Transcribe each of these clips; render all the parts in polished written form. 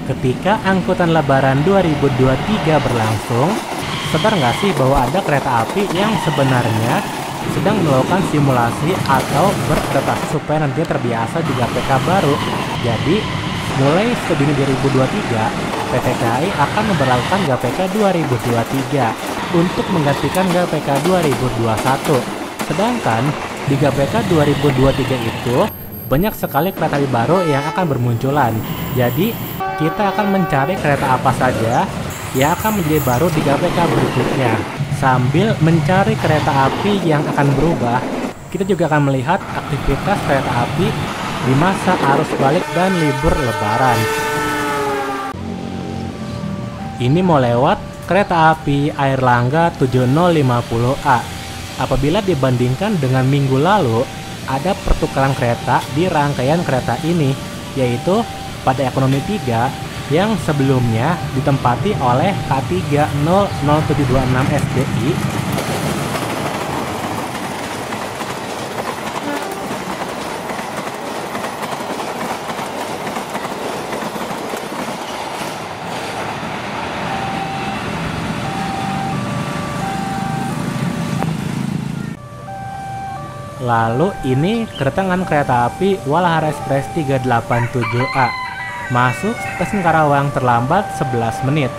Ketika angkutan lebaran 2023 berlangsung, sadar nggak sih bahwa ada kereta api yang sebenarnya sedang melakukan simulasi atau beradaptasi supaya nantinya terbiasa di GPK baru. Jadi, mulai 1 Juni 2023, PT KAI akan memberlakukan GPK 2023 untuk menggantikan GPK 2021. Sedangkan di GPK 2023 itu banyak sekali kereta api baru yang akan bermunculan. Jadi, kita akan mencari kereta apa saja yang akan menjadi baru di GPK berikutnya. Sambil mencari kereta api yang akan berubah, kita juga akan melihat aktivitas kereta api di masa arus balik dan libur lebaran. Ini mau lewat kereta api Airlangga 7050A. Apabila dibandingkan dengan minggu lalu, ada pertukaran kereta di rangkaian kereta ini, yaitu pada ekonomi 3 yang sebelumnya ditempati oleh K3000726 SDI lalu ini kedatangan kereta api Walahar Express 387A. Masuk stasiun Karawang terlambat 11 menit.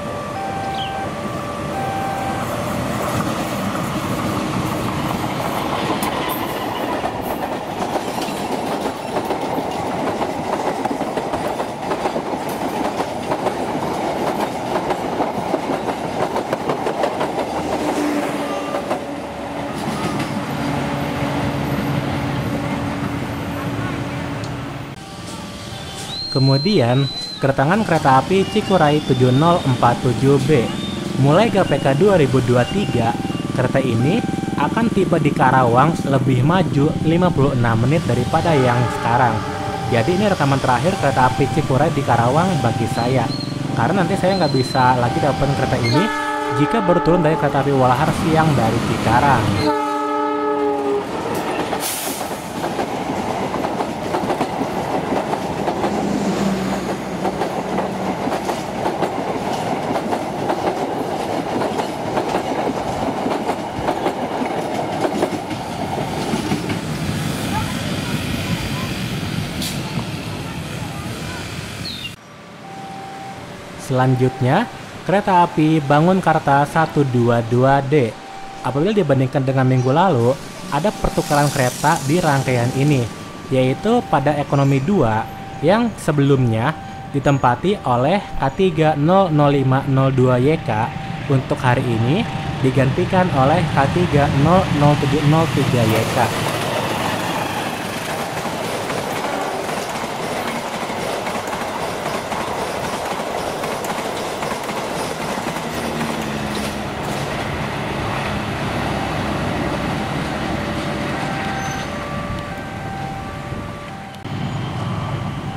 Kemudian, kedatangan kereta api Cikuray 7047B. Mulai GPK 2023, kereta ini akan tiba di Karawang lebih maju 56 menit daripada yang sekarang. Jadi ini rekaman terakhir kereta api Cikuray di Karawang bagi saya. Karena nanti saya nggak bisa lagi dapat kereta ini jika baru turun dari kereta api Walahar siang dari Cikarang. Selanjutnya, kereta api Bangunkarta 122D. Apabila dibandingkan dengan minggu lalu, ada pertukaran kereta di rangkaian ini, yaitu pada ekonomi 2 yang sebelumnya ditempati oleh K3000502YK untuk hari ini digantikan oleh K3000703YK.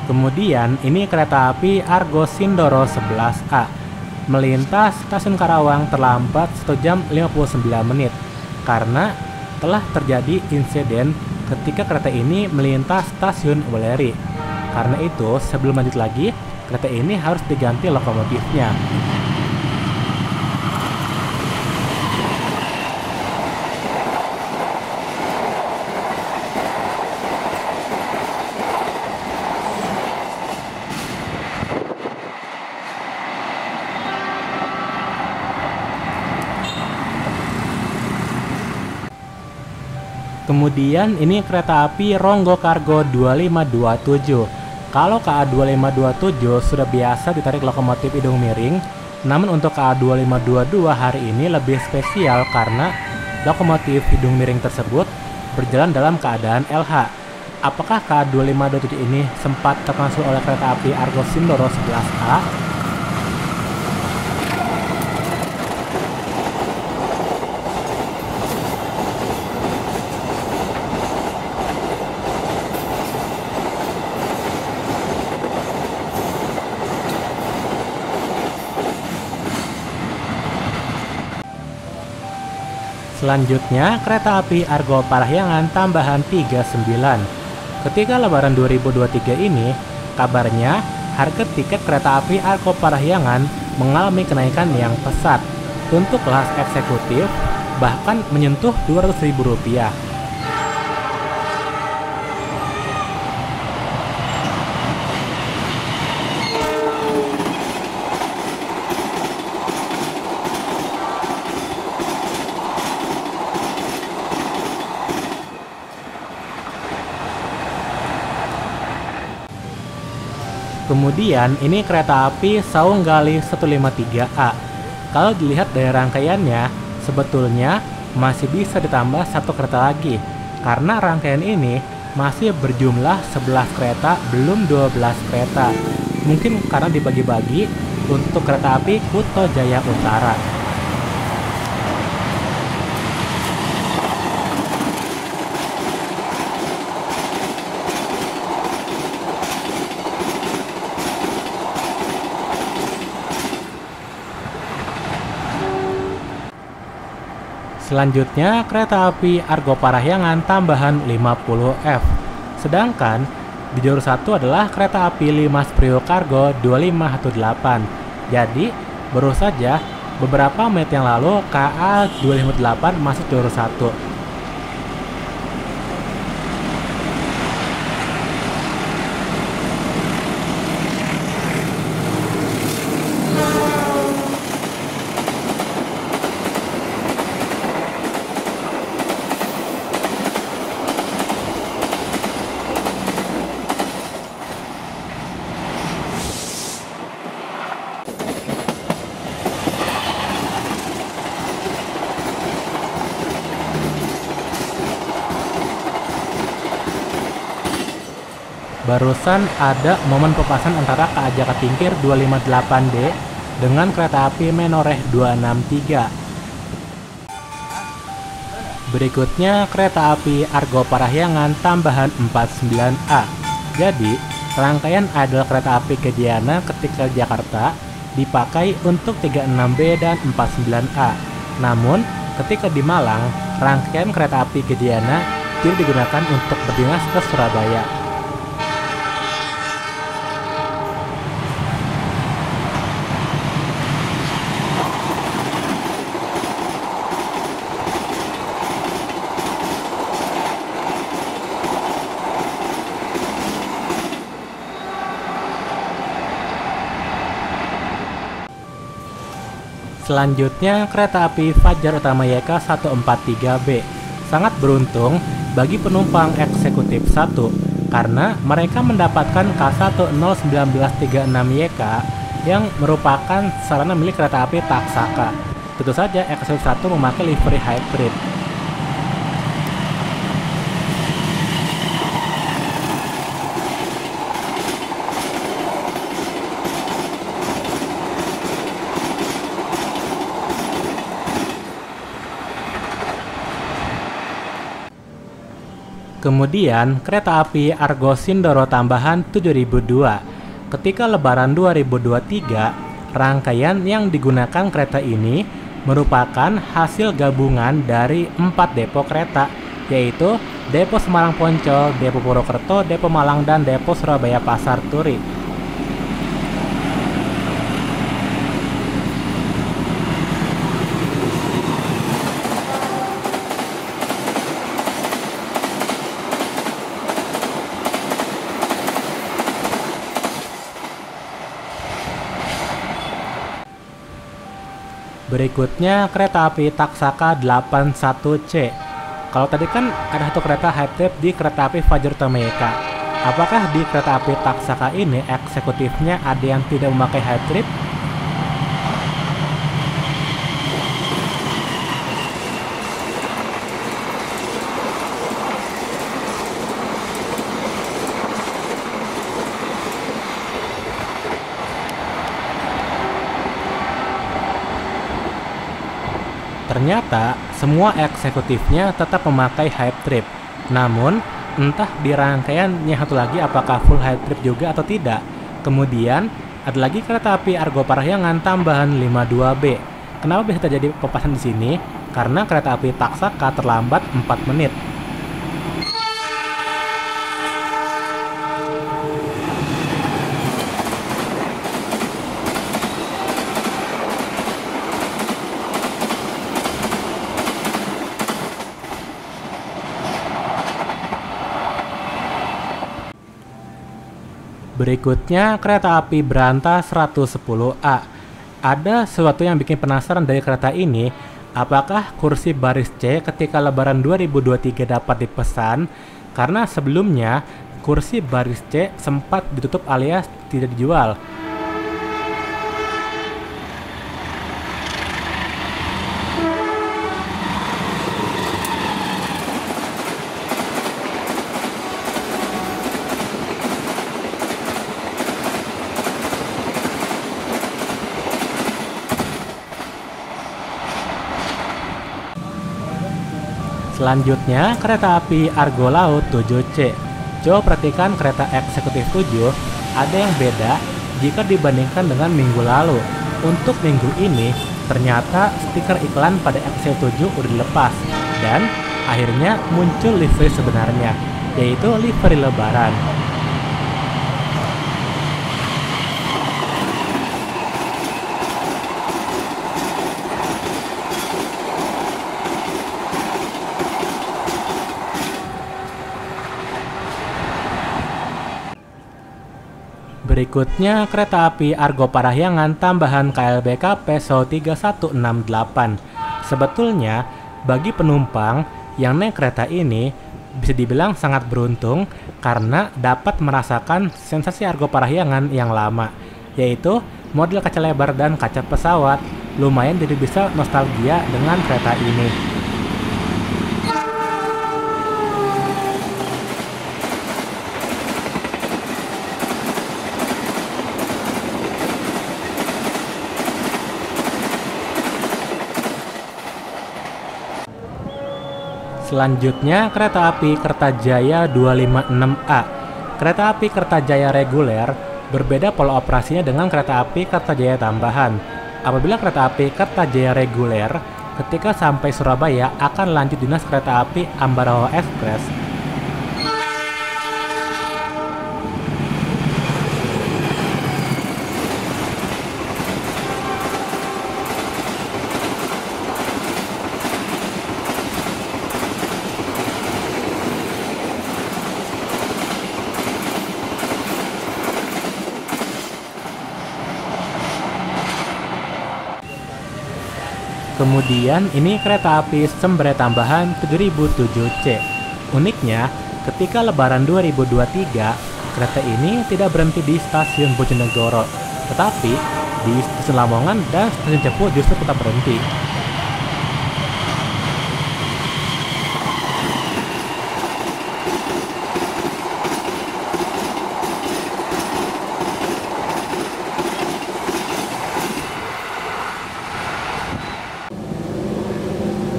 Kemudian ini kereta api Argo Sindoro 11A melintas stasiun Karawang terlambat 1 jam 59 menit karena telah terjadi insiden ketika kereta ini melintas stasiun Weleri. Karena itu sebelum lanjut lagi, kereta ini harus diganti lokomotifnya. Kemudian ini kereta api Ronggo Kargo 2527. Kalau KA2527 sudah biasa ditarik lokomotif hidung miring, namun untuk KA2522 hari ini lebih spesial karena lokomotif hidung miring tersebut berjalan dalam keadaan LH. Apakah KA2527 ini sempat termasuk oleh kereta api Argo Sindoro 11A? Selanjutnya, kereta api Argo Parahyangan tambahan 39. Ketika Lebaran 2023 ini, kabarnya harga tiket kereta api Argo Parahyangan mengalami kenaikan yang pesat. Untuk kelas eksekutif bahkan menyentuh Rp200.000. Kemudian ini kereta api Saunggali 153A. Kalau dilihat dari rangkaiannya, sebetulnya masih bisa ditambah satu kereta lagi. Karena rangkaian ini masih berjumlah 11 kereta, belum 12 kereta. Mungkin karena dibagi-bagi untuk kereta api Kuto Jaya Utara. Selanjutnya, kereta api Argo Parahyangan tambahan 50F. Sedangkan di jalur 1 adalah kereta api Limas Priok-Cargo 2518. Jadi, baru saja beberapa menit yang lalu KA 258 masuk jalur 1. Barusan ada momen pepasan antara KA Jakatingkir 258D dengan kereta api Menoreh 263. Berikutnya kereta api Argo Parahyangan tambahan 49A. Jadi, rangkaian idle kereta api Kejiana ketika Jakarta dipakai untuk 36B dan 49A. Namun, ketika di Malang, rangkaian kereta api Kejiana tidak digunakan untuk berdinas ke Surabaya. Selanjutnya, kereta api Fajar Utama YK 143B. Sangat beruntung bagi penumpang eksekutif 1 karena mereka mendapatkan K1011936YK yang merupakan sarana milik kereta api Taksaka. Tentu saja eksekutif 1 memakai livery hybrid. Kemudian, kereta api Argo Sindoro tambahan 7002. Ketika Lebaran 2023, rangkaian yang digunakan kereta ini merupakan hasil gabungan dari 4 depo kereta, yaitu Depo Semarang Poncol, Depo Purwokerto, Depo Malang, dan Depo Surabaya Pasar Turi. Berikutnya kereta api Taksaka 81C. Kalau tadi kan ada satu kereta high trip di kereta api Fajar Utama YK. Apakah di kereta api Taksaka ini eksekutifnya ada yang tidak memakai high trip? Ternyata semua eksekutifnya tetap memakai hype trip. Namun, entah di rangkaian yang satu lagi apakah full hype trip juga atau tidak. Kemudian, ada lagi kereta api Argo Parahyangan tambahan 52B. Kenapa bisa terjadi pepasan di sini? Karena kereta api Taksaka terlambat 4 menit. Berikutnya kereta api Berantas 110A. Ada sesuatu yang bikin penasaran dari kereta ini. Apakah kursi baris C ketika Lebaran 2023 dapat dipesan? Karena sebelumnya kursi baris C sempat ditutup alias tidak dijual. Selanjutnya, kereta api Argo Laut 7C. Coba perhatikan kereta eksekutif 7, ada yang beda jika dibandingkan dengan minggu lalu. Untuk minggu ini, ternyata stiker iklan pada eksekutif 7 udah dilepas. Dan akhirnya muncul livery sebenarnya, yaitu livery Lebaran. Berikutnya kereta api Argo Parahyangan tambahan KLBK Peso 3168. Sebetulnya bagi penumpang yang naik kereta ini bisa dibilang sangat beruntung karena dapat merasakan sensasi Argo Parahyangan yang lama, yaitu model kaca lebar dan kaca pesawat. Lumayan jadi bisa nostalgia dengan kereta ini. Selanjutnya kereta api Kertajaya 256A. Kereta api Kertajaya reguler berbeda pola operasinya dengan kereta api Kertajaya tambahan. Apabila kereta api Kertajaya reguler ketika sampai Surabaya akan lanjut dinas kereta api Ambarawa Express. Kemudian ini kereta api Sembere tambahan 7007C. Uniknya, ketika Lebaran 2023, kereta ini tidak berhenti di stasiun Bojonegoro, tetapi di stasiun Lamongan dan stasiun Cepu justru tetap berhenti.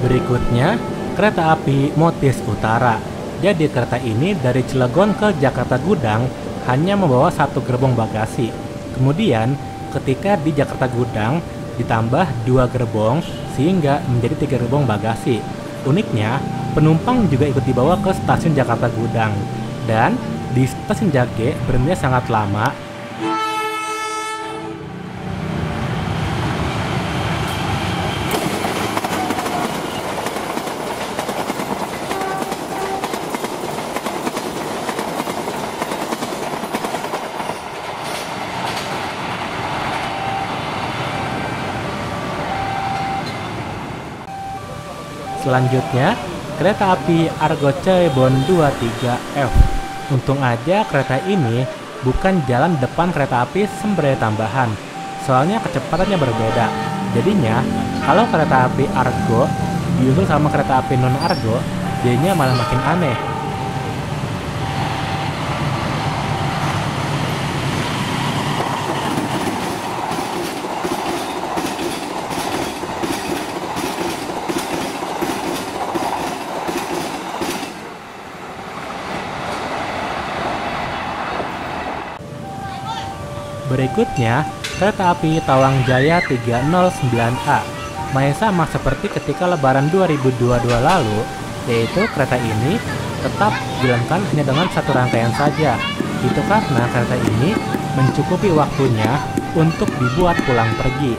Berikutnya, kereta api Motis Utara. Jadi kereta ini dari Cilegon ke Jakarta Gudang hanya membawa satu gerbong bagasi. Kemudian, ketika di Jakarta Gudang ditambah 2 gerbong sehingga menjadi 3 gerbong bagasi. Uniknya, penumpang juga ikut dibawa ke stasiun Jakarta Gudang. Dan di stasiun Jage berhentinya sangat lama. Selanjutnya, kereta api Argo Cirebon 23F. Untung aja kereta ini bukan jalan depan kereta api Sembere tambahan, soalnya kecepatannya berbeda. Jadinya, kalau kereta api Argo diusul sama kereta api non-Argo, jadinya malah makin aneh. Berikutnya, kereta api Tawang Jaya 309A. Masih sama seperti ketika Lebaran 2022 lalu, yaitu kereta ini tetap dijalankan hanya dengan satu rangkaian saja. Itu karena kereta ini mencukupi waktunya untuk dibuat pulang pergi.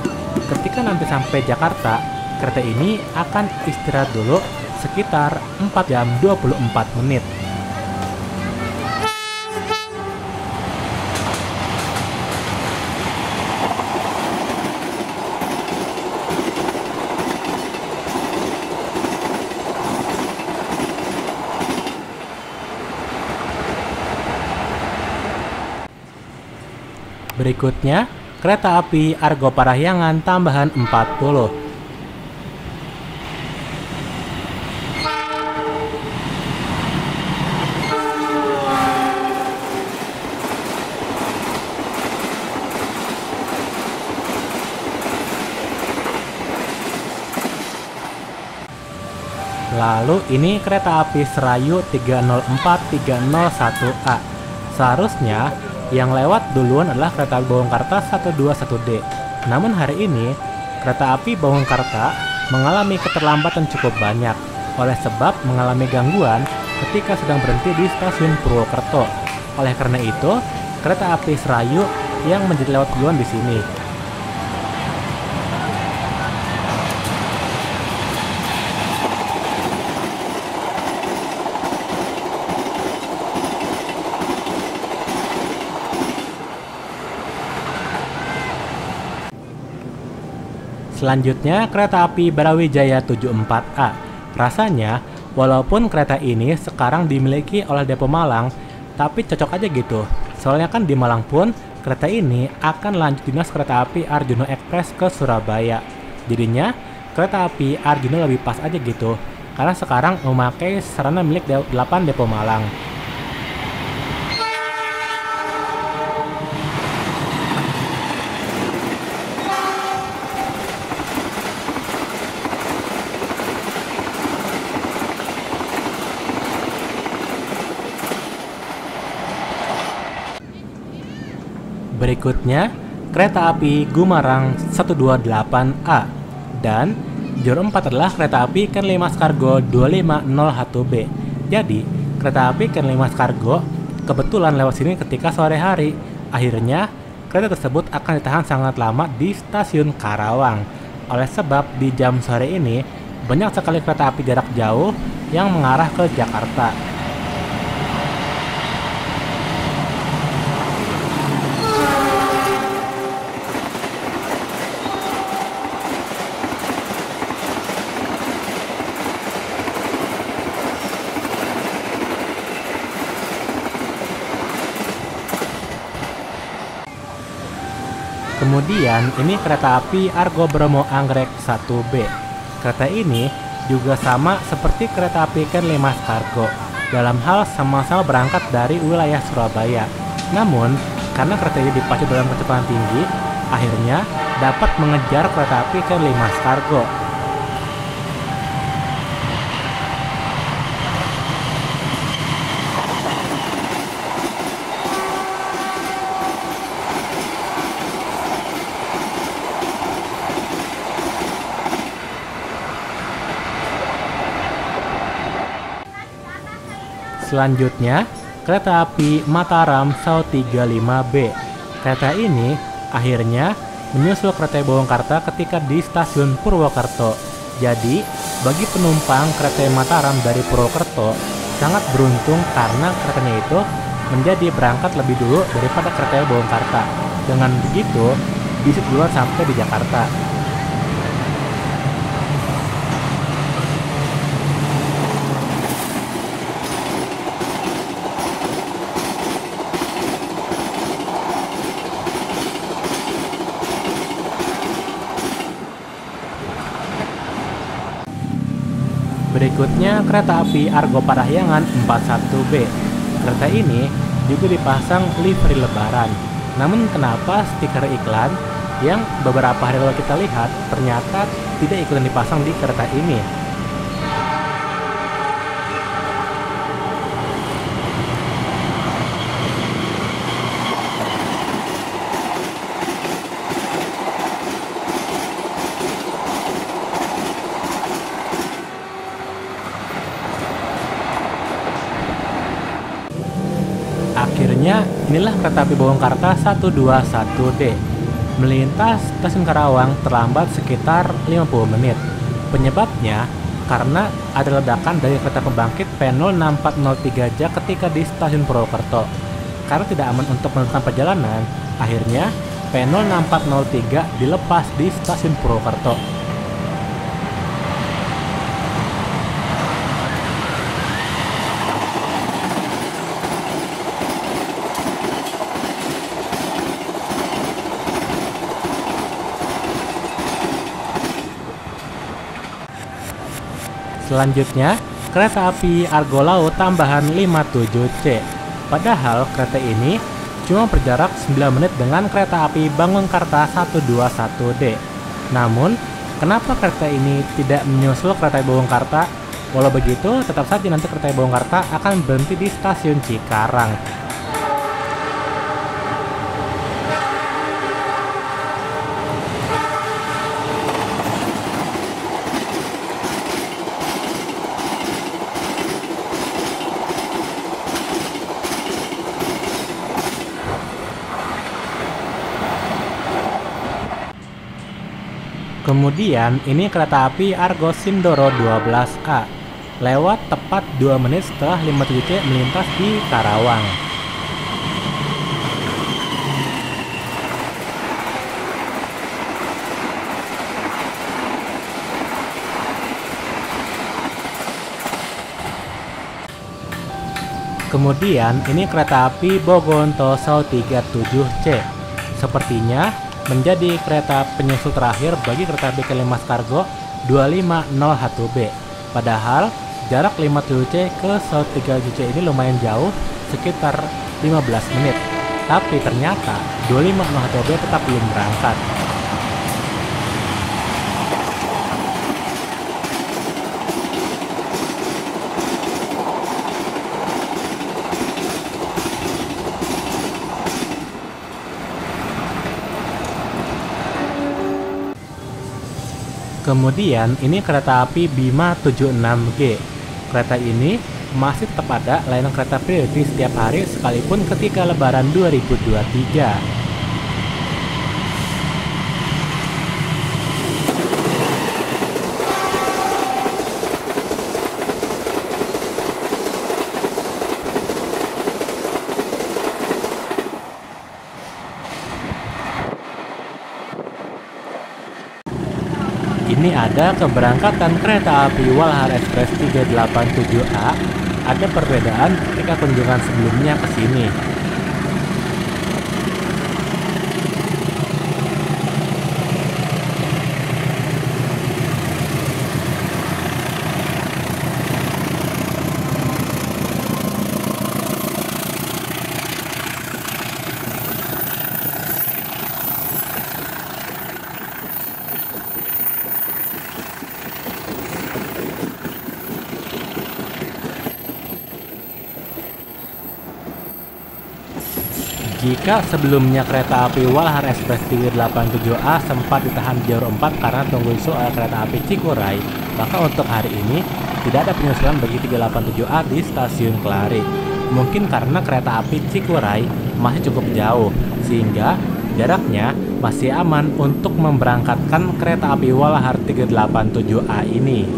Ketika nanti sampai Jakarta, kereta ini akan istirahat dulu sekitar 4 jam 24 menit. Berikutnya, kereta api Argo Parahyangan tambahan 40. Lalu ini kereta api Serayu 304-301A. Seharusnya yang lewat duluan adalah kereta api Bawangkarta 121D. Namun hari ini kereta api Bawangkarta mengalami keterlambatan cukup banyak oleh sebab mengalami gangguan ketika sedang berhenti di stasiun Purwokerto. Oleh karena itu, kereta api Serayu yang menjadi lewat duluan di sini. Selanjutnya, kereta api Brawijaya 74A. Rasanya, walaupun kereta ini sekarang dimiliki oleh Depo Malang, tapi cocok aja gitu. Soalnya kan di Malang pun, kereta ini akan lanjut dinas kereta api Arjuna Express ke Surabaya. Jadinya, kereta api Arjuna lebih pas aja gitu, karena sekarang memakai sarana milik 8 Depo Malang. Berikutnya, kereta api Gumarang 128A. Dan jor 4 adalah kereta api Ken Limas Kargo 250H2B. Jadi, kereta api Ken Limas Kargo kebetulan lewat sini ketika sore hari. Akhirnya, kereta tersebut akan ditahan sangat lama di stasiun Karawang. Oleh sebab di jam sore ini, banyak sekali kereta api jarak jauh yang mengarah ke Jakarta. Kemudian ini kereta api Argo Bromo Anggrek 1B. Kereta ini juga sama seperti kereta api Ken Limas Kargo, dalam hal sama-sama berangkat dari wilayah Surabaya. Namun, karena kereta ini dipacu dalam kecepatan tinggi, akhirnya dapat mengejar kereta api Ken Limas Kargo. Selanjutnya, kereta api Mataram Sau 35B. Kereta ini akhirnya menyusul kereta Bawangkarta ketika di stasiun Purwokerto. Jadi, bagi penumpang kereta Mataram dari Purwokerto sangat beruntung karena keretanya itu menjadi berangkat lebih dulu daripada kereta Bawangkarta. Dengan begitu, bisa duluan sampai di Jakarta. Berikutnya, kereta api Argo Parahyangan 41B. Kereta ini juga dipasang livery lebaran. Namun kenapa stiker iklan yang beberapa hari lalu kita lihat ternyata tidak ikutan dipasang di kereta ini? Akhirnya, inilah kereta api Bawangkarta 121D. Melintas stasiun Karawang terlambat sekitar 50 menit. Penyebabnya karena ada ledakan dari kereta pembangkit P06403J ketika di stasiun Purwokerto. Karena tidak aman untuk melanjutkan perjalanan, akhirnya P06403 dilepas di stasiun Purwokerto. Selanjutnya, kereta api Argo Laut tambahan 57C. Padahal kereta ini cuma berjarak 9 menit dengan kereta api Bangunkarta 121D. Namun, kenapa kereta ini tidak menyusul kereta api Bangunkarta? Walau begitu, tetap saja nanti kereta api Bangunkarta akan berhenti di stasiun Cikarang. Kemudian ini kereta api Argo Sindoro 12A lewat tepat 2 menit setelah 57C melintas di Karawang. Kemudian ini kereta api Bogontoso 37C. Sepertinya menjadi kereta penyusul terakhir bagi kereta api Kalimas Kargo 2501B. Padahal jarak 57C ke 37C ini lumayan jauh, sekitar 15 menit. Tapi ternyata 2501B tetap belum berangkat. Kemudian ini kereta api Bima 76G. Kereta ini masih tetap ada layanan kereta priority setiap hari sekalipun ketika Lebaran 2023. Ini ada keberangkatan kereta api Walahar Express 387A. Ada perbedaan ketika kunjungan sebelumnya ke sini. Jika sebelumnya kereta api Walahar Express 387A sempat ditahan di jalur 4 karena tunggu isu oleh kereta api Cikuray, maka untuk hari ini tidak ada penyusulan bagi 387A di stasiun Kelari. Mungkin karena kereta api Cikuray masih cukup jauh, sehingga jaraknya masih aman untuk memberangkatkan kereta api Walahar 387A ini.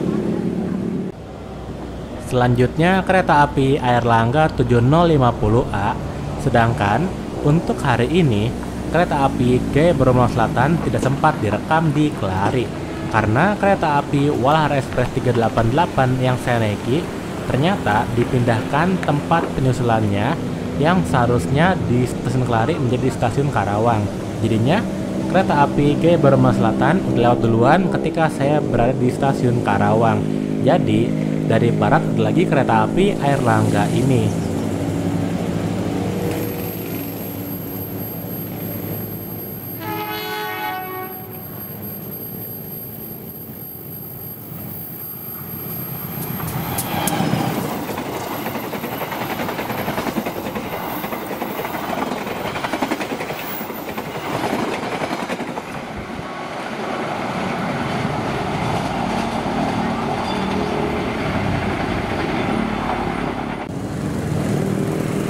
Selanjutnya kereta api Airlangga 7050A, sedangkan untuk hari ini, kereta api Gaya Bromo Selatan tidak sempat direkam di Kelari karena kereta api Walahar Express 388 yang saya naiki ternyata dipindahkan tempat penyusulannya yang seharusnya di stasiun Kelari menjadi stasiun Karawang. Jadinya kereta api Gaya Bromo Selatan udah lewat duluan ketika saya berada di stasiun Karawang. Jadi dari barat ada lagi kereta api Airlangga ini.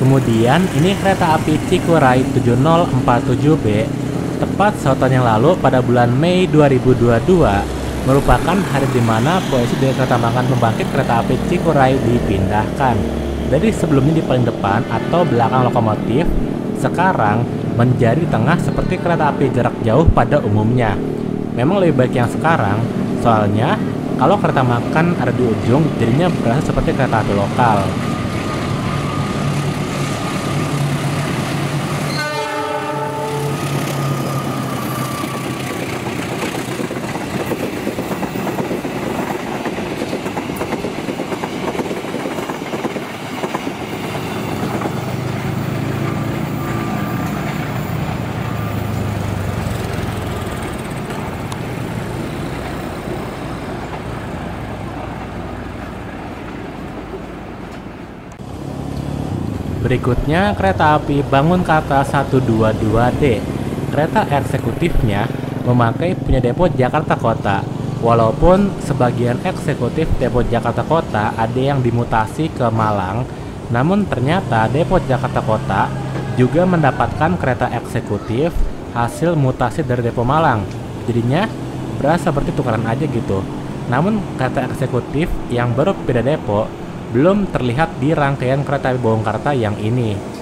Kemudian ini kereta api Cikuray 7047B tepat setahun yang lalu pada bulan Mei 2022 merupakan hari di mana posisi dari kereta makan pembangkit kereta api Cikuray dipindahkan dari sebelumnya di paling depan atau belakang lokomotif, sekarang menjadi di tengah seperti kereta api jarak jauh pada umumnya. Memang lebih baik yang sekarang, soalnya kalau kereta makan ada di ujung jadinya berasa seperti kereta api lokal. Berikutnya kereta api Bangunkarta 122D. Kereta eksekutifnya memakai punya depo Jakarta Kota. Walaupun sebagian eksekutif depo Jakarta Kota ada yang dimutasi ke Malang, namun ternyata depo Jakarta Kota juga mendapatkan kereta eksekutif hasil mutasi dari depo Malang. Jadinya berasa seperti tukaran aja gitu. Namun kereta eksekutif yang baru beda depo belum terlihat di rangkaian kereta api Bawangkarta yang ini.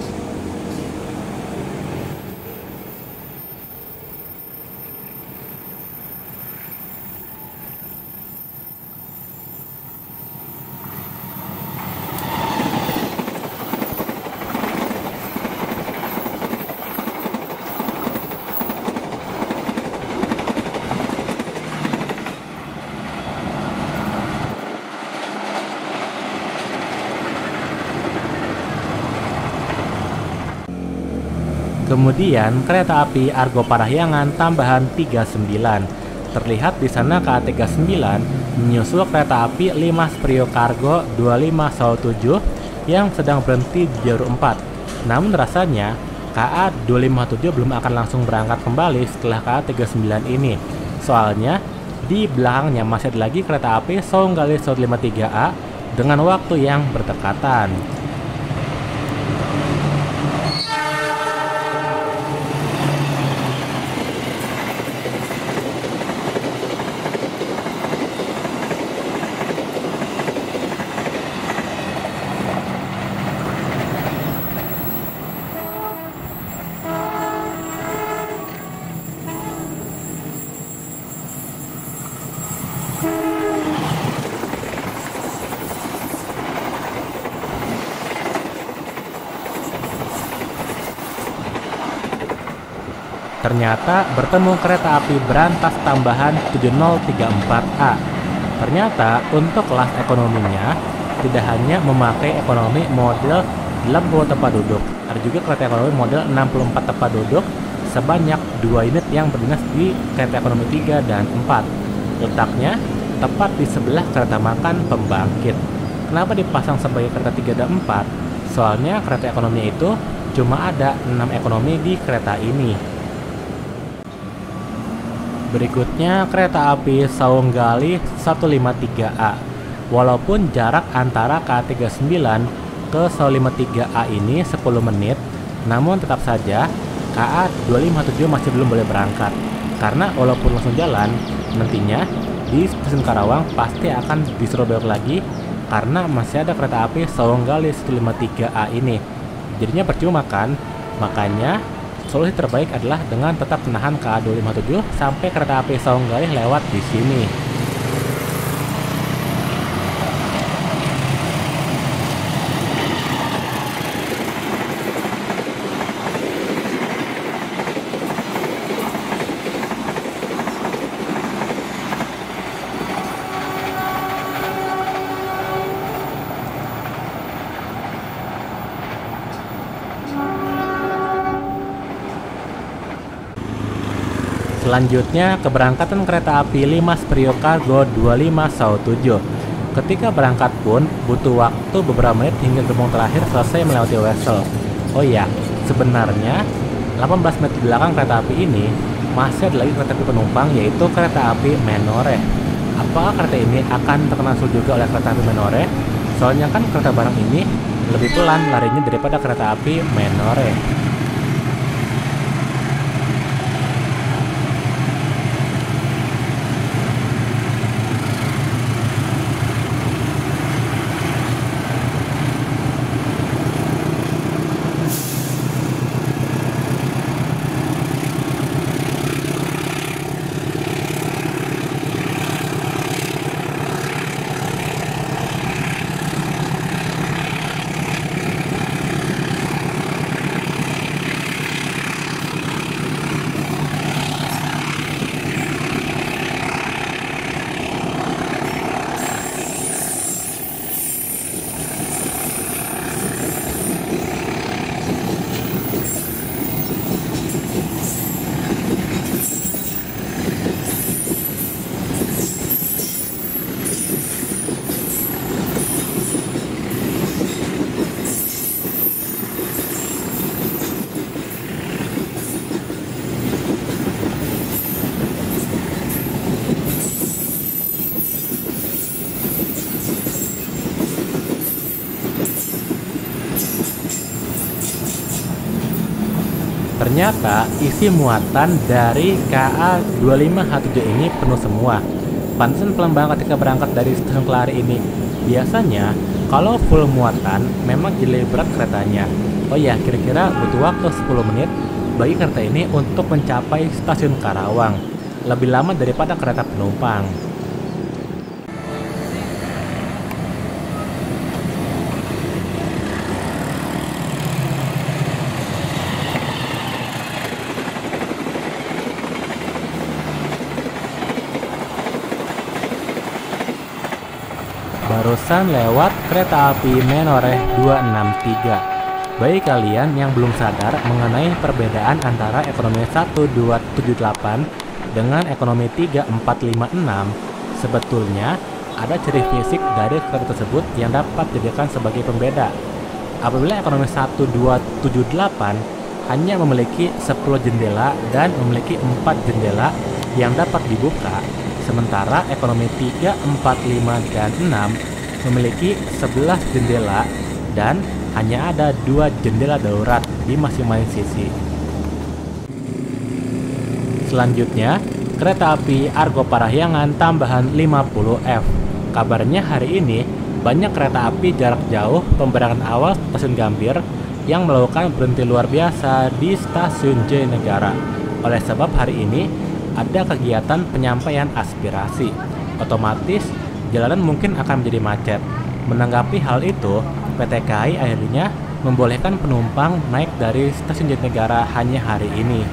Kemudian kereta api Argo Parahyangan tambahan 39. Terlihat di sana KA39 menyusul kereta api Limas Prio Kargo 2517 yang sedang berhenti di jalur 4. Namun rasanya KA257 belum akan langsung berangkat kembali setelah KA39 ini. Soalnya di belakangnya masih ada lagi kereta api Saunggali 153A dengan waktu yang berdekatan. Ternyata bertemu kereta api berantas tambahan 7034A. Ternyata untuk kelas ekonominya tidak hanya memakai ekonomi model 80 tempat duduk, ada juga kereta ekonomi model 64 tempat duduk sebanyak 2 unit yang berdinas di kereta ekonomi 3 dan 4. Letaknya tepat di sebelah kereta makan pembangkit. Kenapa dipasang sebagai kereta 3 dan 4? Soalnya kereta ekonomi itu cuma ada 6 ekonomi di kereta ini. Berikutnya kereta api Saunggali 153A. Walaupun jarak antara KA39 ke 153A ini 10 menit, namun tetap saja KA257 masih belum boleh berangkat. Karena walaupun langsung jalan, nantinya di stasiun Karawang pasti akan disuruh belok lagi karena masih ada kereta api Saunggali 153A ini. Jadinya percuma kan? Makanya solusi terbaik adalah dengan tetap menahan KA257 sampai kereta api Saunggali lewat di sini. Selanjutnya, keberangkatan kereta api Limas Prio Kargo 2517. Ketika berangkat pun butuh waktu beberapa menit hingga gerbong terakhir selesai melewati Wesel. Oh iya, sebenarnya 18 menit di belakang kereta api ini masih ada lagi kereta api penumpang, yaitu kereta api Menoreh. Apakah kereta ini akan terkena juga oleh kereta api Menoreh? Soalnya kan kereta barang ini lebih pelan larinya daripada kereta api Menoreh. Ternyata isi muatan dari KA 25H7 ini penuh semua. Pantesan pelan banget ketika berangkat dari stasiun Kelari ini. Biasanya kalau full muatan memang jadi berat keretanya. Oh ya, kira-kira butuh waktu 10 menit bagi kereta ini untuk mencapai stasiun Karawang. Lebih lama daripada kereta penumpang. Barusan lewat kereta api Menoreh 263. Bagi kalian yang belum sadar mengenai perbedaan antara ekonomi 1278 dengan ekonomi 3456, sebetulnya ada ciri fisik dari kereta tersebut yang dapat dijadikan sebagai pembeda. Apabila ekonomi 1278 hanya memiliki 10 jendela dan memiliki 4 jendela yang dapat dibuka, sementara ekonomi 3, 4, 5, dan 6 memiliki 11 jendela dan hanya ada 2 jendela darurat di masing-masing sisi. Selanjutnya, kereta api Argo Parahyangan tambahan 50F. Kabarnya hari ini banyak kereta api jarak jauh pemberangkatan awal stasiun Gambir yang melakukan berhenti luar biasa di stasiun Jayanegara. Oleh sebab hari ini ada kegiatan penyampaian aspirasi. Otomatis jalanan mungkin akan menjadi macet. Menanggapi hal itu, PT KAI akhirnya membolehkan penumpang naik dari stasiun Jatinegara hanya hari ini.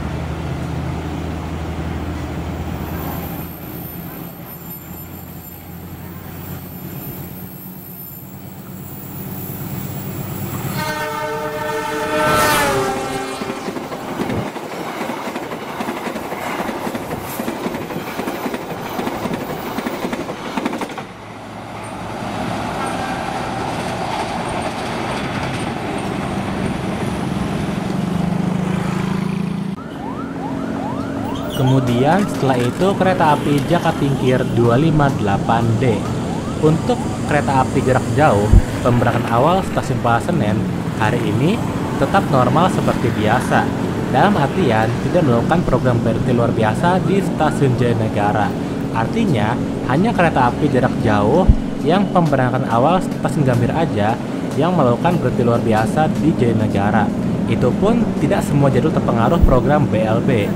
Kemudian setelah itu kereta api Jakatingkir 258D. Untuk kereta api jarak jauh, pemberangkatan awal stasiun Pasar Senen hari ini tetap normal seperti biasa. Dalam artian tidak melakukan program berhenti luar biasa di stasiun Jayanegara. Artinya hanya kereta api jarak jauh yang pemberangkatan awal stasiun Gambir aja yang melakukan berhenti luar biasa di Jayanegara. Itu pun tidak semua jadwal terpengaruh program BLB.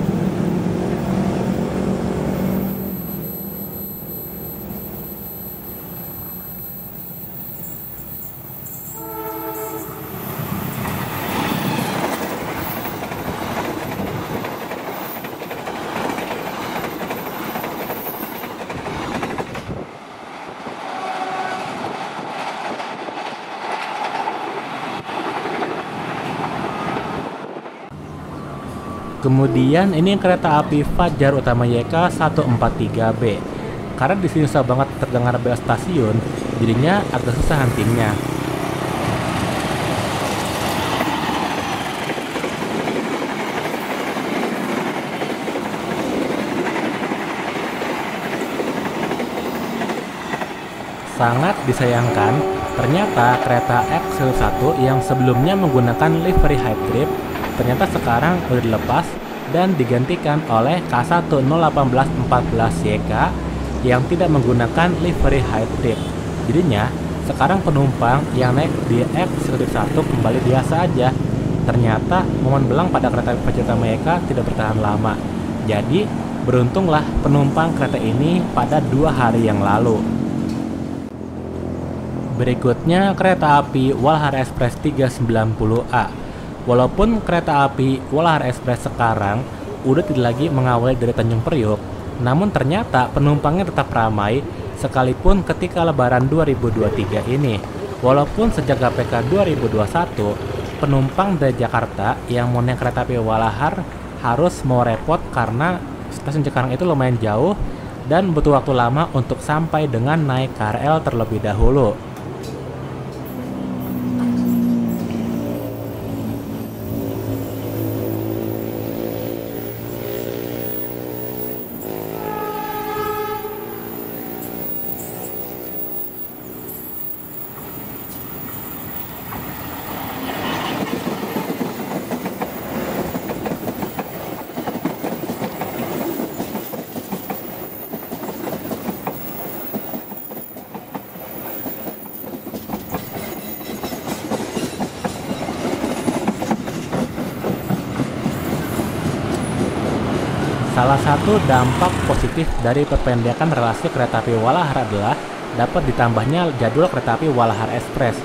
Kemudian ini kereta api Fajar Utama YK 143B. Karena di sini susah banget terdengar bel stasiun, jadinya agak susah huntingnya. Sangat disayangkan, ternyata kereta X1 yang sebelumnya menggunakan livery high trip ternyata sekarang udah dilepas dan digantikan oleh K101814YK yang tidak menggunakan livery high trip. Jadinya sekarang penumpang yang naik di X1 kembali biasa aja. Ternyata momen belang pada kereta Fajar Utama YK tidak bertahan lama. Jadi beruntunglah penumpang kereta ini pada 2 hari yang lalu. Berikutnya kereta api Walahar Express 390A. Walaupun kereta api Walahar Express sekarang udah tidak lagi mengawali dari Tanjung Priok, namun ternyata penumpangnya tetap ramai sekalipun ketika Lebaran 2023 ini. Walaupun sejak GPK 2021, penumpang dari Jakarta yang mau naik kereta api Walahar harus mau repot karena stasiun Cikarang itu lumayan jauh dan butuh waktu lama untuk sampai dengan naik KRL terlebih dahulu. Salah satu dampak positif dari perpendekan relasi kereta api Walahar adalah dapat ditambahnya jadwal kereta api Walahar Express.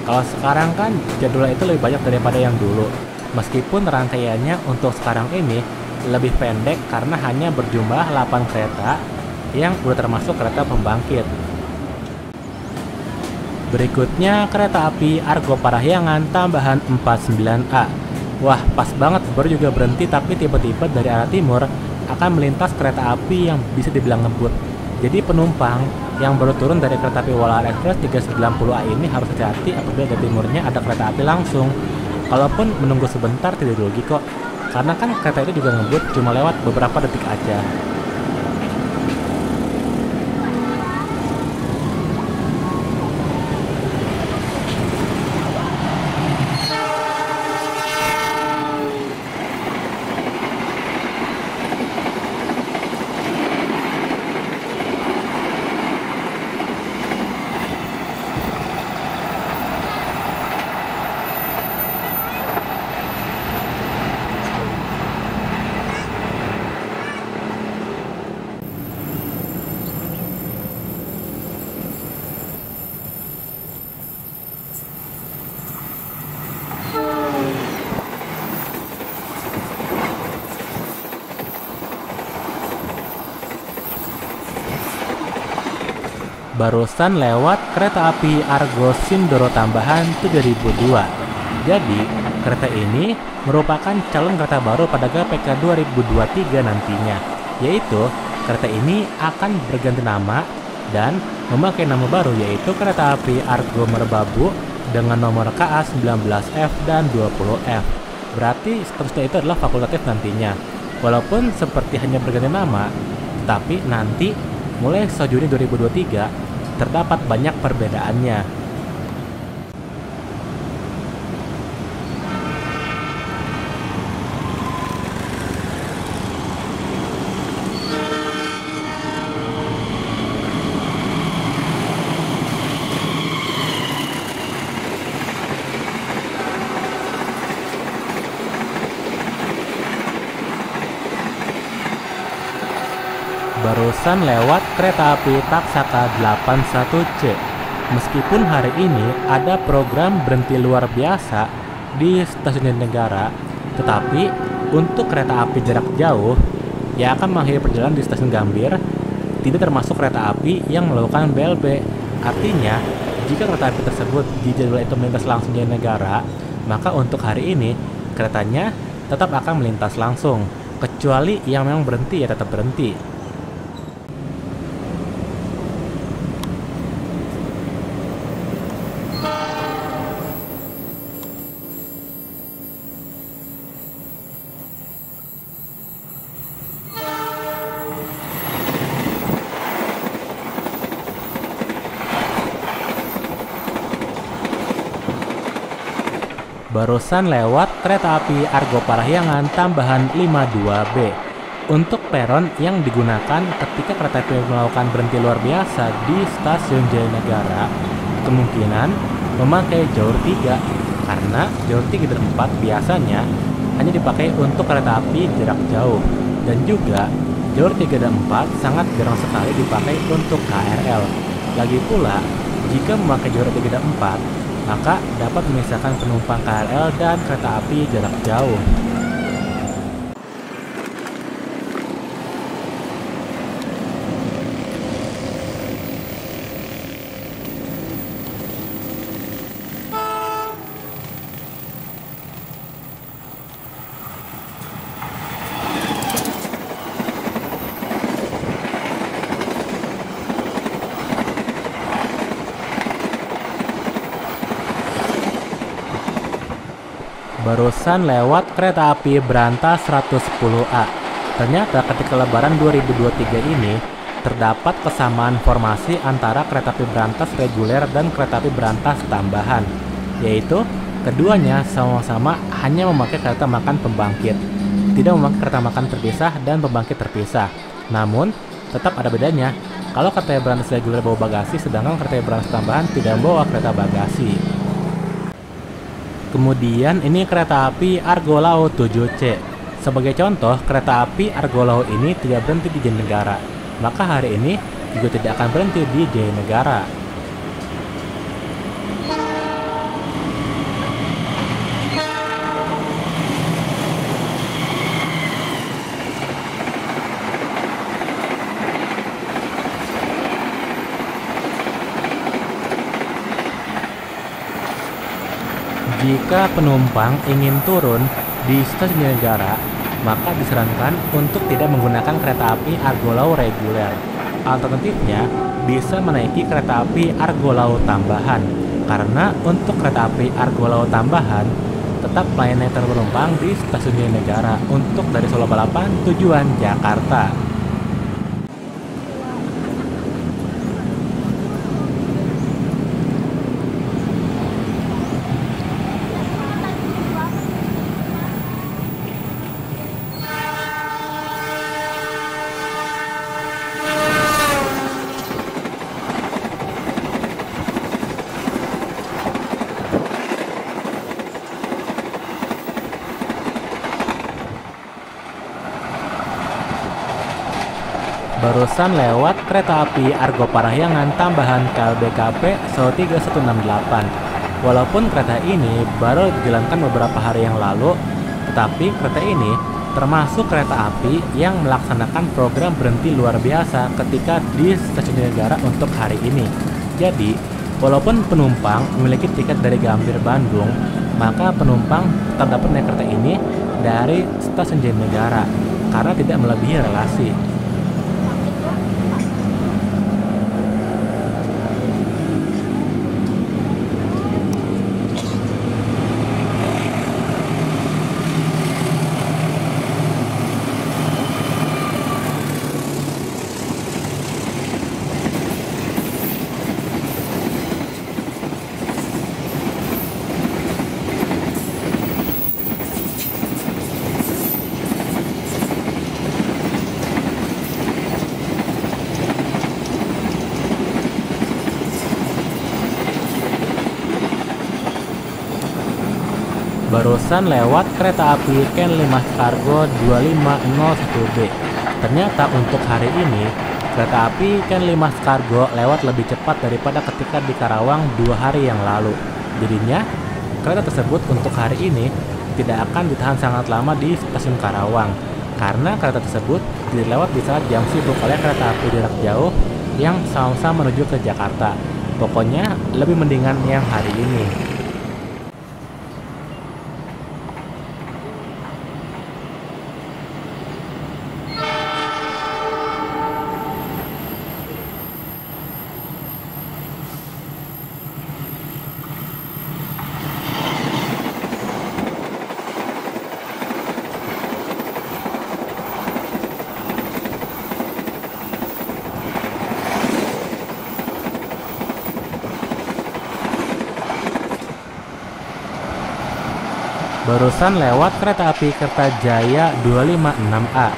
Kalau sekarang kan jadwal itu lebih banyak daripada yang dulu. Meskipun rangkaiannya untuk sekarang ini lebih pendek karena hanya berjumlah 8 kereta yang udah termasuk kereta pembangkit. Berikutnya kereta api Argo Parahyangan tambahan 49A. Wah, pas banget, baru juga berhenti tapi tiba-tiba dari arah timur akan melintas kereta api yang bisa dibilang ngebut. Jadi penumpang yang baru turun dari kereta api Walahar Express 390A ini harus hati-hati apabila dari timurnya ada kereta api langsung. Kalaupun menunggu sebentar tidak rugi kok, karena kan kereta itu juga ngebut cuma lewat beberapa detik aja. Barusan lewat kereta api Argo Sindoro tambahan 7002. Jadi, kereta ini merupakan calon kereta baru pada GPK 2023 nantinya. Yaitu, kereta ini akan berganti nama dan memakai nama baru yaitu kereta api Argo Merbabu dengan nomor KA 19F dan 20F. Berarti seterusnya itu adalah fakultatif nantinya. Walaupun seperti hanya berganti nama, tapi nanti mulai 1 Juni 2023 terdapat banyak perbedaannya. Barusan lewat kereta api Taksaka 81C. Meskipun hari ini ada program berhenti luar biasa di stasiun Jatinegara, tetapi untuk kereta api jarak jauh yang akan mengakhiri perjalanan di stasiun Gambir tidak termasuk kereta api yang melakukan BLB. Artinya, jika kereta api tersebut di jadwal itu melintas langsung di Jatinegara, maka untuk hari ini keretanya tetap akan melintas langsung, kecuali yang memang berhenti ya tetap berhenti. Barusan lewat kereta api Argo Parahyangan tambahan 52B. Untuk peron yang digunakan ketika kereta api melakukan berhenti luar biasa di stasiun Jatinegara kemungkinan memakai jalur 3 karena jalur 3 dan 4 biasanya hanya dipakai untuk kereta api jarak jauh, dan juga jalur 3 dan 4 sangat jarang sekali dipakai untuk KRL. Lagi pula, jika memakai jalur 3 dan 4 maka dapat memisahkan penumpang KRL dan kereta api jarak jauh. Barusan lewat kereta api Berantas 110A. Ternyata ketika Lebaran 2023 ini terdapat kesamaan formasi antara kereta api Berantas reguler dan kereta api Berantas tambahan, yaitu keduanya sama-sama hanya memakai kereta makan pembangkit, tidak memakai kereta makan terpisah dan pembangkit terpisah. Namun tetap ada bedanya. Kalau kereta Berantas reguler bawa bagasi, sedangkan kereta Berantas tambahan tidak membawa kereta bagasi. Kemudian ini kereta api Argo Laut 7C. Sebagai contoh, kereta api Argo Laut ini tidak berhenti di Jatinegara, maka hari ini juga tidak akan berhenti di Jayanegara. Jika penumpang ingin turun di stasiun Jatinegara, maka disarankan untuk tidak menggunakan kereta api Argo Laut reguler. Alternatifnya, bisa menaiki kereta api Argo Laut tambahan. Karena untuk kereta api Argo Laut tambahan, tetap melayani penumpang di stasiun Jatinegara untuk dari Solo Balapan tujuan Jakarta. Barusan lewat kereta api Argo Parahyangan tambahan KLBKP 3168. Walaupun kereta ini baru dijalankan beberapa hari yang lalu, tetapi kereta ini termasuk kereta api yang melaksanakan program berhenti luar biasa ketika di stasiun Jatinegara untuk hari ini. Jadi, walaupun penumpang memiliki tiket dari Gambir Bandung, maka penumpang tetap dapat naik kereta ini dari stasiun Jatinegara karena tidak melebihi relasi. Barusan lewat kereta api Ken 5 Cargo 2501B. Ternyata untuk hari ini, kereta api Ken 5 Cargo lewat lebih cepat daripada ketika di Karawang 2 hari yang lalu. Jadinya, kereta tersebut untuk hari ini tidak akan ditahan sangat lama di stasiun Karawang. Karena kereta tersebut dilewat di saat jam sibuk oleh kereta api jarak jauh yang sama-sama menuju ke Jakarta. Pokoknya lebih mendingan yang hari ini. Barusan lewat kereta api Kertajaya 256A.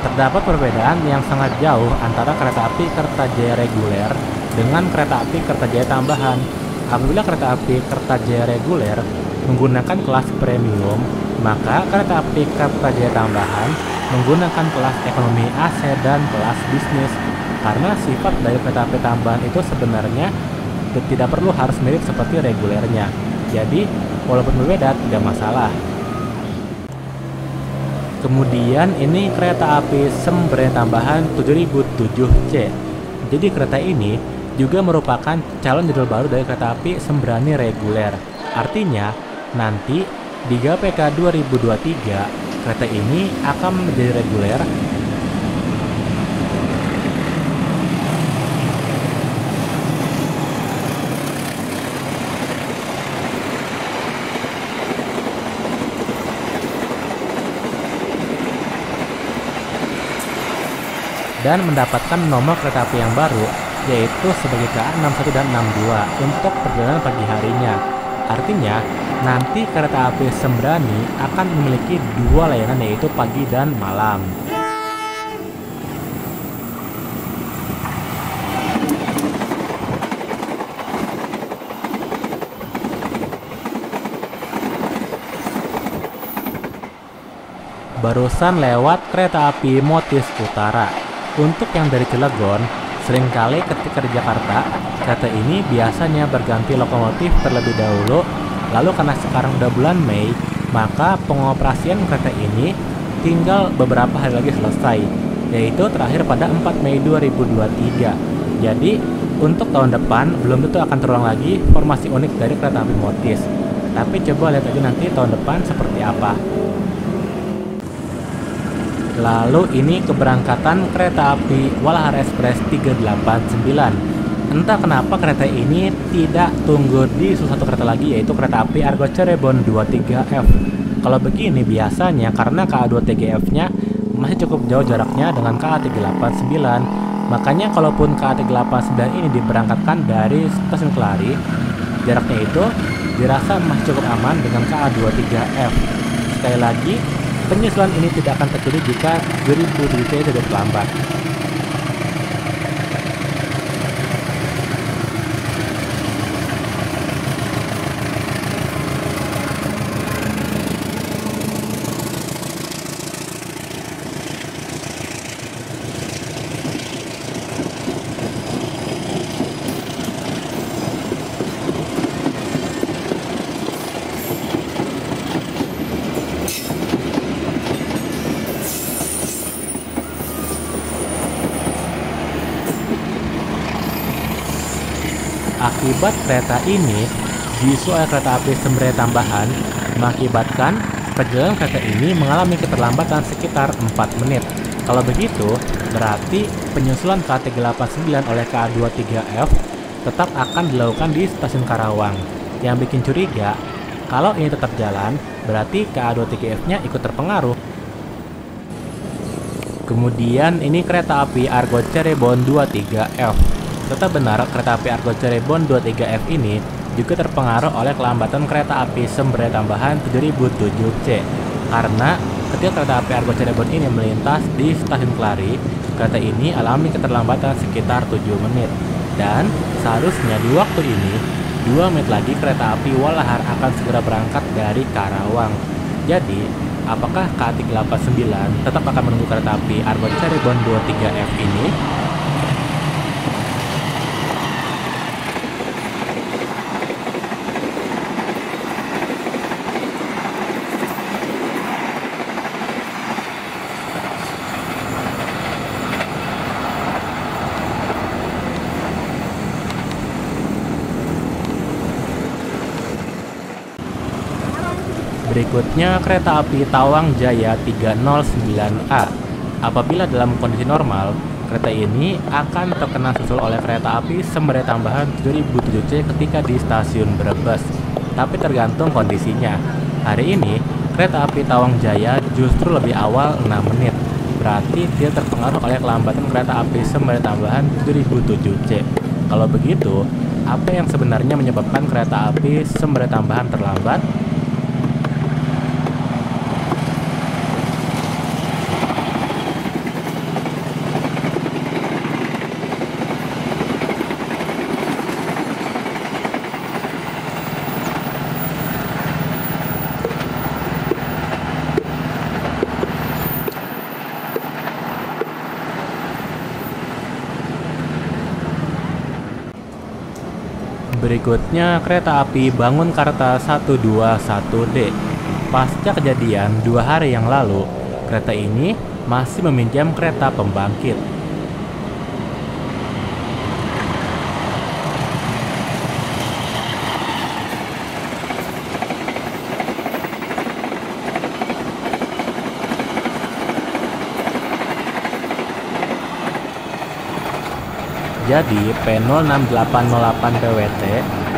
Terdapat perbedaan yang sangat jauh antara kereta api Kertajaya reguler dengan kereta api Kertajaya tambahan. Apabila kereta api Kertajaya reguler menggunakan kelas premium, maka kereta api Kertajaya tambahan menggunakan kelas ekonomi AC dan kelas bisnis. Karena sifat dari kereta api tambahan itu sebenarnya tidak perlu harus mirip seperti regulernya. Jadi, walaupun berbeda, tidak masalah. Kemudian ini kereta api Sembrani tambahan 7007C. Jadi kereta ini juga merupakan calon jadwal baru dari kereta api Sembrani reguler. Artinya, nanti di GPK 2023, kereta ini akan menjadi reguler dan mendapatkan nomor kereta api yang baru, yaitu sebagai KA61 dan 62 untuk perjalanan pagi harinya. Artinya, nanti kereta api Sembrani akan memiliki 2 layanan, yaitu pagi dan malam. barusan lewat kereta api Motis Utara. Untuk yang dari Cilegon, seringkali ketika di Jakarta, kereta ini biasanya berganti lokomotif terlebih dahulu. Lalu karena sekarang udah bulan Mei, maka pengoperasian kereta ini tinggal beberapa hari lagi selesai, yaitu terakhir pada 4 Mei 2023. Jadi untuk tahun depan belum tentu akan terulang lagi formasi unik dari kereta api Motis. Tapi coba lihat aja nanti tahun depan seperti apa. Lalu ini keberangkatan kereta api Walahar Express 389. Entah kenapa kereta ini tidak tunggu di satu kereta lagi, yaitu kereta api Argo Cirebon 23F. Kalau begini biasanya karena KA23F-nya masih cukup jauh jaraknya dengan KA389. Makanya kalaupun KA389 ini diberangkatkan dari stasiun Kelari, jaraknya itu dirasa masih cukup aman dengan KA23F. Sekali lagi, penyesuaian ini tidak akan terjadi jika 2007 tidak terlambat. Akibat kereta ini diisu oleh kereta api Sembere tambahan mengakibatkan perjalanan kereta ini mengalami keterlambatan sekitar 4 menit. Kalau begitu, berarti penyusulan KT89 oleh KA23F tetap akan dilakukan di stasiun Karawang. Yang bikin curiga, kalau ini tetap jalan, berarti KA23F-nya ikut terpengaruh. Kemudian ini kereta api Argo Cirebon 23F. Tetap benar, kereta api Argo Cirebon 23F ini juga terpengaruh oleh kelambatan kereta api Sembere tambahan 7007C. Karena ketika kereta api Argo Cirebon ini melintas di stasiun Kelari, kereta ini alami keterlambatan sekitar 7 menit. Dan seharusnya di waktu ini, 2 menit lagi kereta api Walahar akan segera berangkat dari Karawang. Jadi, apakah KA389 tetap akan menunggu kereta api Argo Cirebon 23F ini? Berikutnya kereta api Tawang Jaya 309A. Apabila dalam kondisi normal, kereta ini akan terkena susul oleh kereta api Sembere tambahan 7007C ketika di stasiun Brebes. Tapi tergantung kondisinya. Hari ini, kereta api Tawang Jaya justru lebih awal 6 menit. Berarti dia terpengaruh oleh kelambatan kereta api Sembere tambahan 7007C. Kalau begitu, apa yang sebenarnya menyebabkan kereta api Sembere tambahan terlambat? Berikutnya kereta api Bangunkarta 121D. Pasca kejadian 2 hari yang lalu, kereta ini masih meminjam kereta pembangkit. Jadi P06808 PWT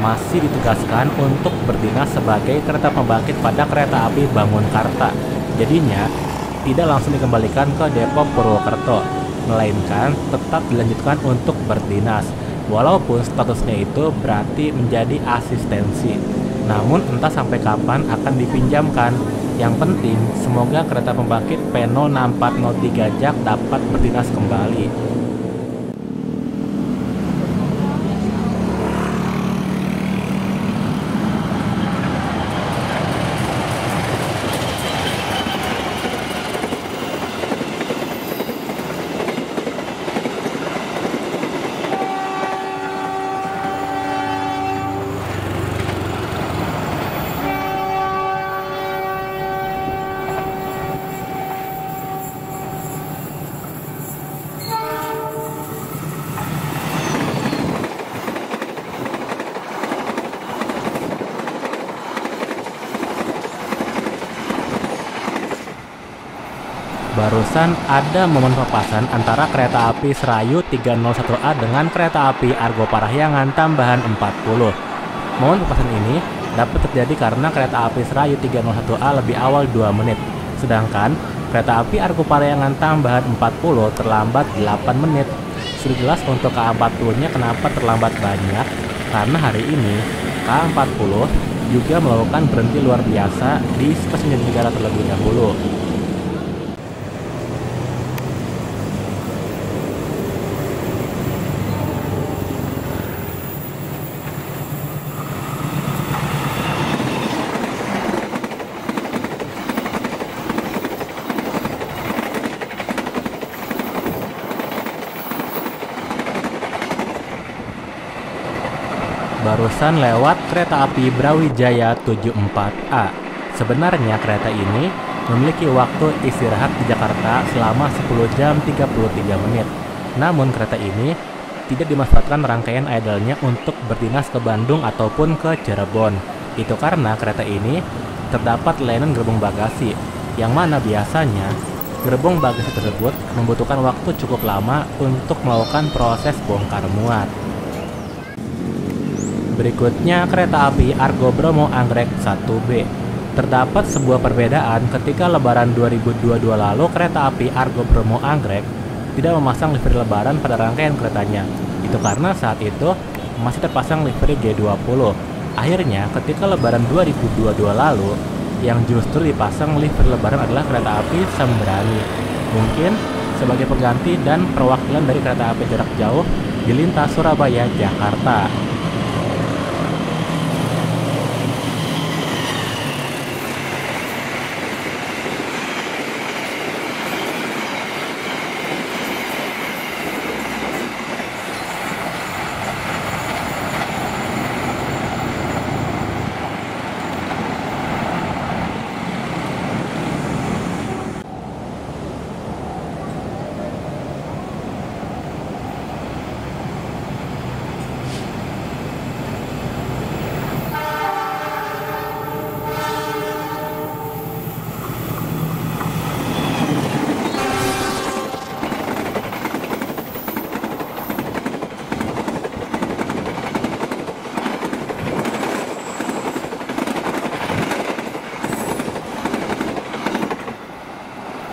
masih ditugaskan untuk berdinas sebagai kereta pembangkit pada kereta api Bangunkarta. Jadinya tidak langsung dikembalikan ke Depok Purwokerto, melainkan tetap dilanjutkan untuk berdinas. Walaupun statusnya itu berarti menjadi asistensi. Namun entah sampai kapan akan dipinjamkan. Yang penting semoga kereta pembangkit P06403 Jak dapat berdinas kembali. Barusan ada momen papasan antara kereta api Serayu 301A dengan kereta api Argo Parahyangan tambahan 40. Momen papasan ini dapat terjadi karena kereta api Serayu 301A lebih awal 2 menit, sedangkan kereta api Argo Parahyangan tambahan 40 terlambat 8 menit. Sudah jelas untuk KA40-nya kenapa terlambat banyak, karena hari ini KA40 juga melakukan berhenti luar biasa di stasiun Jatinegara terlebih dahulu. Barusan lewat kereta api Brawijaya 74A. Sebenarnya kereta ini memiliki waktu istirahat di Jakarta selama 10 jam 33 menit. Namun kereta ini tidak dimanfaatkan rangkaian idle-nya untuk berdinas ke Bandung ataupun ke Cirebon. Itu karena kereta ini terdapat layanan gerbong bagasi, yang mana biasanya gerbong bagasi tersebut membutuhkan waktu cukup lama untuk melakukan proses bongkar muat. Berikutnya kereta api Argo Bromo Anggrek 1B. Terdapat sebuah perbedaan ketika Lebaran 2022 lalu kereta api Argo Bromo Anggrek tidak memasang livery Lebaran pada rangkaian keretanya. Itu karena saat itu masih terpasang livery G20. Akhirnya ketika Lebaran 2022 lalu, yang justru dipasang livery Lebaran adalah kereta api Sembrani. Mungkin sebagai pengganti dan perwakilan dari kereta api jarak jauh di lintas Surabaya Jakarta.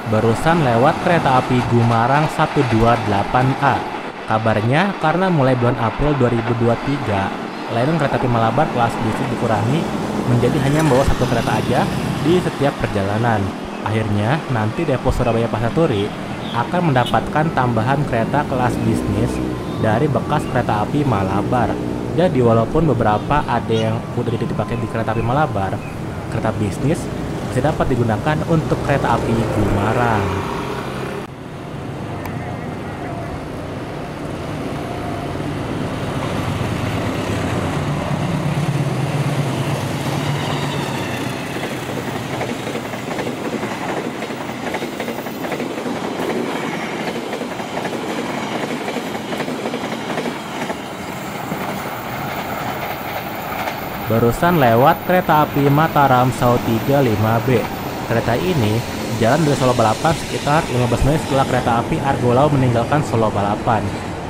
Barusan lewat kereta api Gumarang 128A. Kabarnya karena mulai bulan April 2023, layanan kereta api Malabar kelas bisnis dikurangi menjadi hanya membawa satu kereta aja di setiap perjalanan. Akhirnya nanti depo Surabaya Pasar Turi akan mendapatkan tambahan kereta kelas bisnis dari bekas kereta api Malabar. Jadi walaupun beberapa ada yang udah dipakai di kereta api Malabar, kereta bisnis masih dapat digunakan untuk kereta api Gumarang. Barusan lewat kereta api Mataram Sau 35B. Kereta ini jalan dari Solo Balapan sekitar 15 menit setelah kereta api Argo Lau meninggalkan Solo Balapan.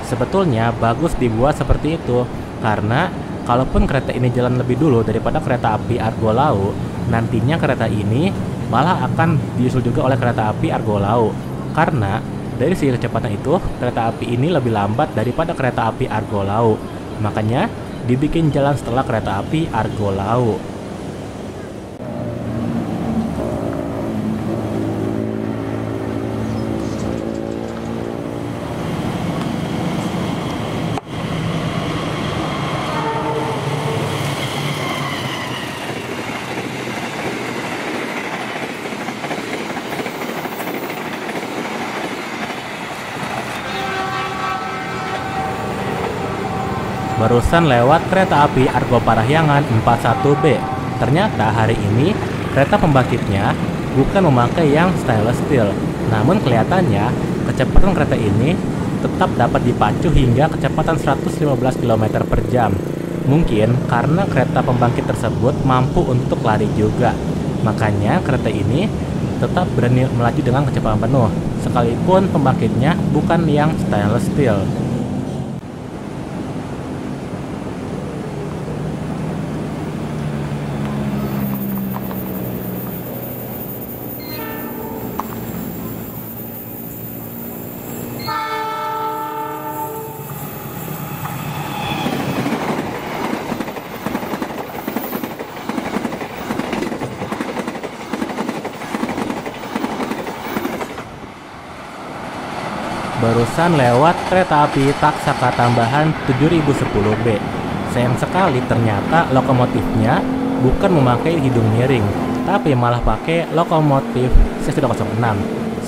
Sebetulnya bagus dibuat seperti itu, karena kalaupun kereta ini jalan lebih dulu daripada kereta api Argo Lau, nantinya kereta ini malah akan diusul juga oleh kereta api Argo Lau. Karena dari segi kecepatan itu, kereta api ini lebih lambat daripada kereta api Argo Lau. Makanya dibikin jalan setelah kereta api Argo Lau. Barusan lewat kereta api Argo Parahyangan 41B. Ternyata hari ini kereta pembangkitnya bukan memakai yang stainless steel. Namun kelihatannya kecepatan kereta ini tetap dapat dipacu hingga kecepatan 115 km per jam. Mungkin karena kereta pembangkit tersebut mampu untuk lari juga. Makanya kereta ini tetap berani melaju dengan kecepatan penuh, sekalipun pembangkitnya bukan yang stainless steel. Barusan lewat kereta api Taksaka tambahan 7010B. Sayang sekali ternyata lokomotifnya bukan memakai hidung miring, tapi malah pakai lokomotif C206.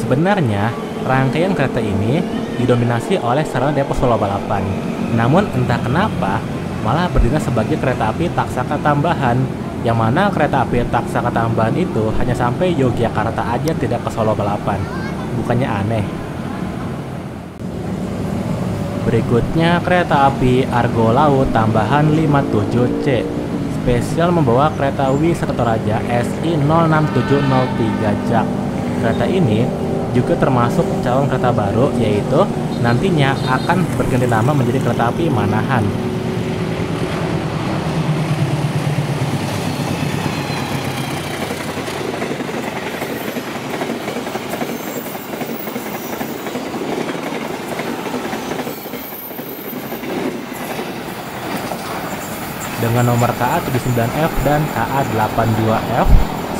Sebenarnya rangkaian kereta ini didominasi oleh sarana depo Solo Balapan. Namun entah kenapa malah berdinas sebagai kereta api Taksaka tambahan, yang mana kereta api Taksaka tambahan itu hanya sampai Yogyakarta aja, tidak ke Solo Balapan. Bukannya aneh? Berikutnya kereta api Argo Laut tambahan 57C, spesial membawa kereta Wisata Toraja SI 06703 Jak. Kereta ini juga termasuk calon kereta baru, yaitu nantinya akan berganti nama menjadi kereta api Manahan. Dengan nomor KA79F dan KA82F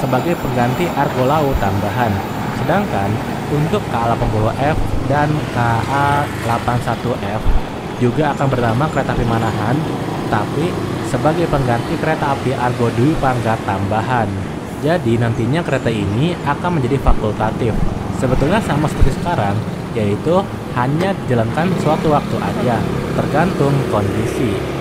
sebagai pengganti Argo Laut tambahan. Sedangkan untuk KA80F dan KA81F juga akan bernama kereta api Manahan, tapi sebagai pengganti kereta api Argo Dwi Panggat tambahan. Jadi nantinya kereta ini akan menjadi fakultatif. Sebetulnya sama seperti sekarang, yaitu hanya dijalankan suatu waktu aja, tergantung kondisi.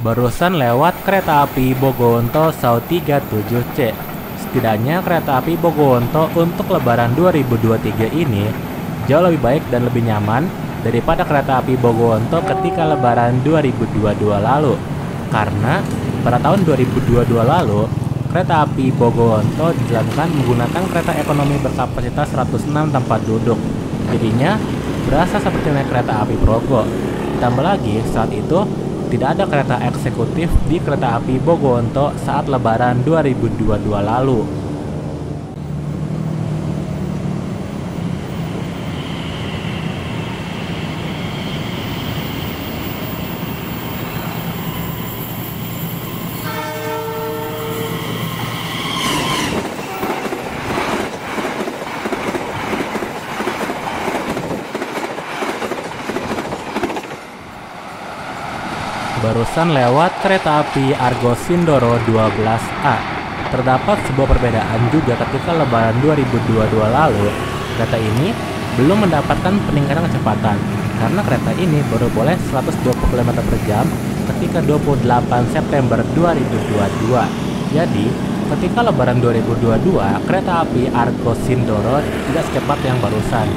Barusan lewat kereta api Bogowonto Sau 37C. Setidaknya kereta api Bogowonto untuk lebaran 2023 ini jauh lebih baik dan lebih nyaman daripada kereta api Bogowonto ketika lebaran 2022 lalu. Karena pada tahun 2022 lalu, kereta api Bogowonto dijalankan menggunakan kereta ekonomi berkapasitas 106 tempat duduk. Jadinya berasa seperti naik kereta api Progo. Ditambah lagi saat itu tidak ada kereta eksekutif di kereta api Bogowonto saat lebaran 2022 lalu. Barusan lewat kereta api Argo Sindoro 12A. Terdapat sebuah perbedaan juga ketika lebaran 2022 lalu. Kereta ini belum mendapatkan peningkatan kecepatan karena kereta ini baru boleh 120 km per jam ketika 28 September 2022. Jadi, ketika lebaran 2022, kereta api Argo Sindoro tidak secepat yang barusan.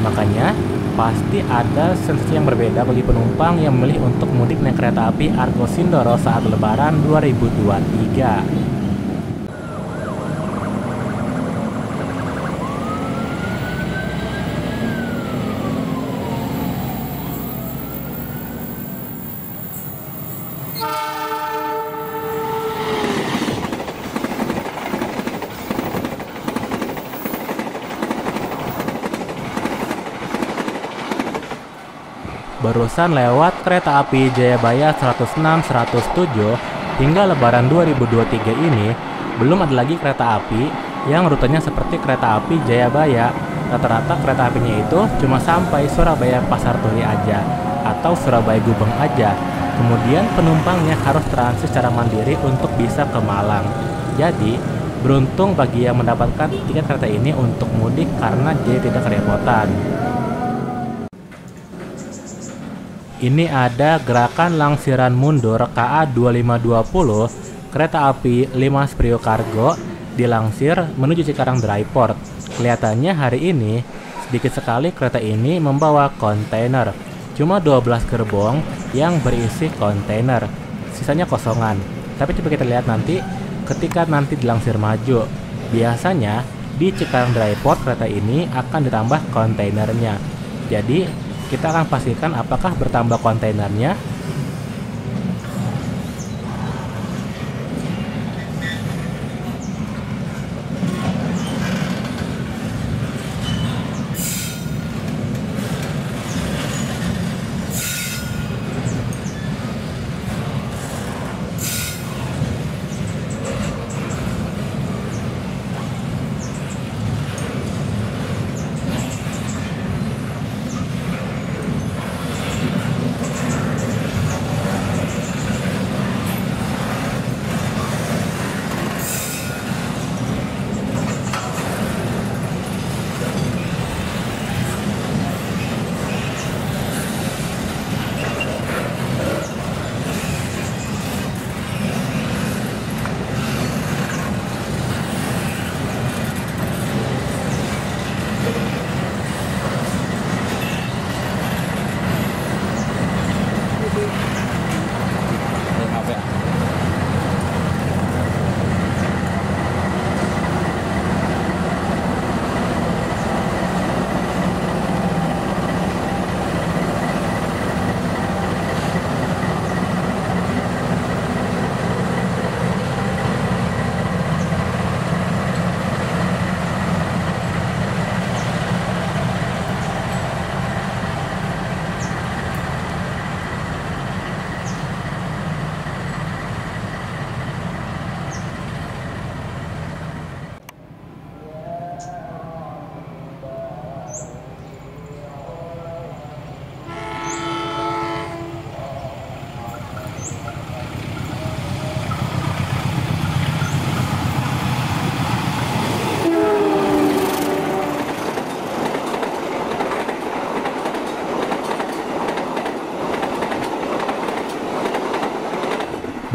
Makanya pasti ada sensasi yang berbeda bagi penumpang yang memilih untuk mudik naik kereta api Argo Sindoro saat lebaran 2023. Barusan lewat kereta api Jayabaya 106-107 hingga lebaran 2023 ini belum ada lagi kereta api yang rutenya seperti kereta api Jayabaya. Rata-rata kereta apinya itu cuma sampai Surabaya Pasar Turi aja atau Surabaya Gubeng aja. Kemudian penumpangnya harus transit secara mandiri untuk bisa ke Malang. Jadi beruntung bagi yang mendapatkan tiket kereta ini untuk mudik karena jadi tidak kerepotan. Ini ada gerakan langsiran mundur KA 2520 kereta api 5 Priok Cargo dilangsir menuju Cikarang Dryport. Kelihatannya hari ini sedikit sekali kereta ini membawa kontainer. Cuma 12 gerbong yang berisi kontainer, sisanya kosongan. Tapi coba kita lihat nanti ketika nanti dilangsir maju. Biasanya di Cikarang Dryport kereta ini akan ditambah kontainernya. Jadi kita akan pastikan apakah bertambah kontainernya.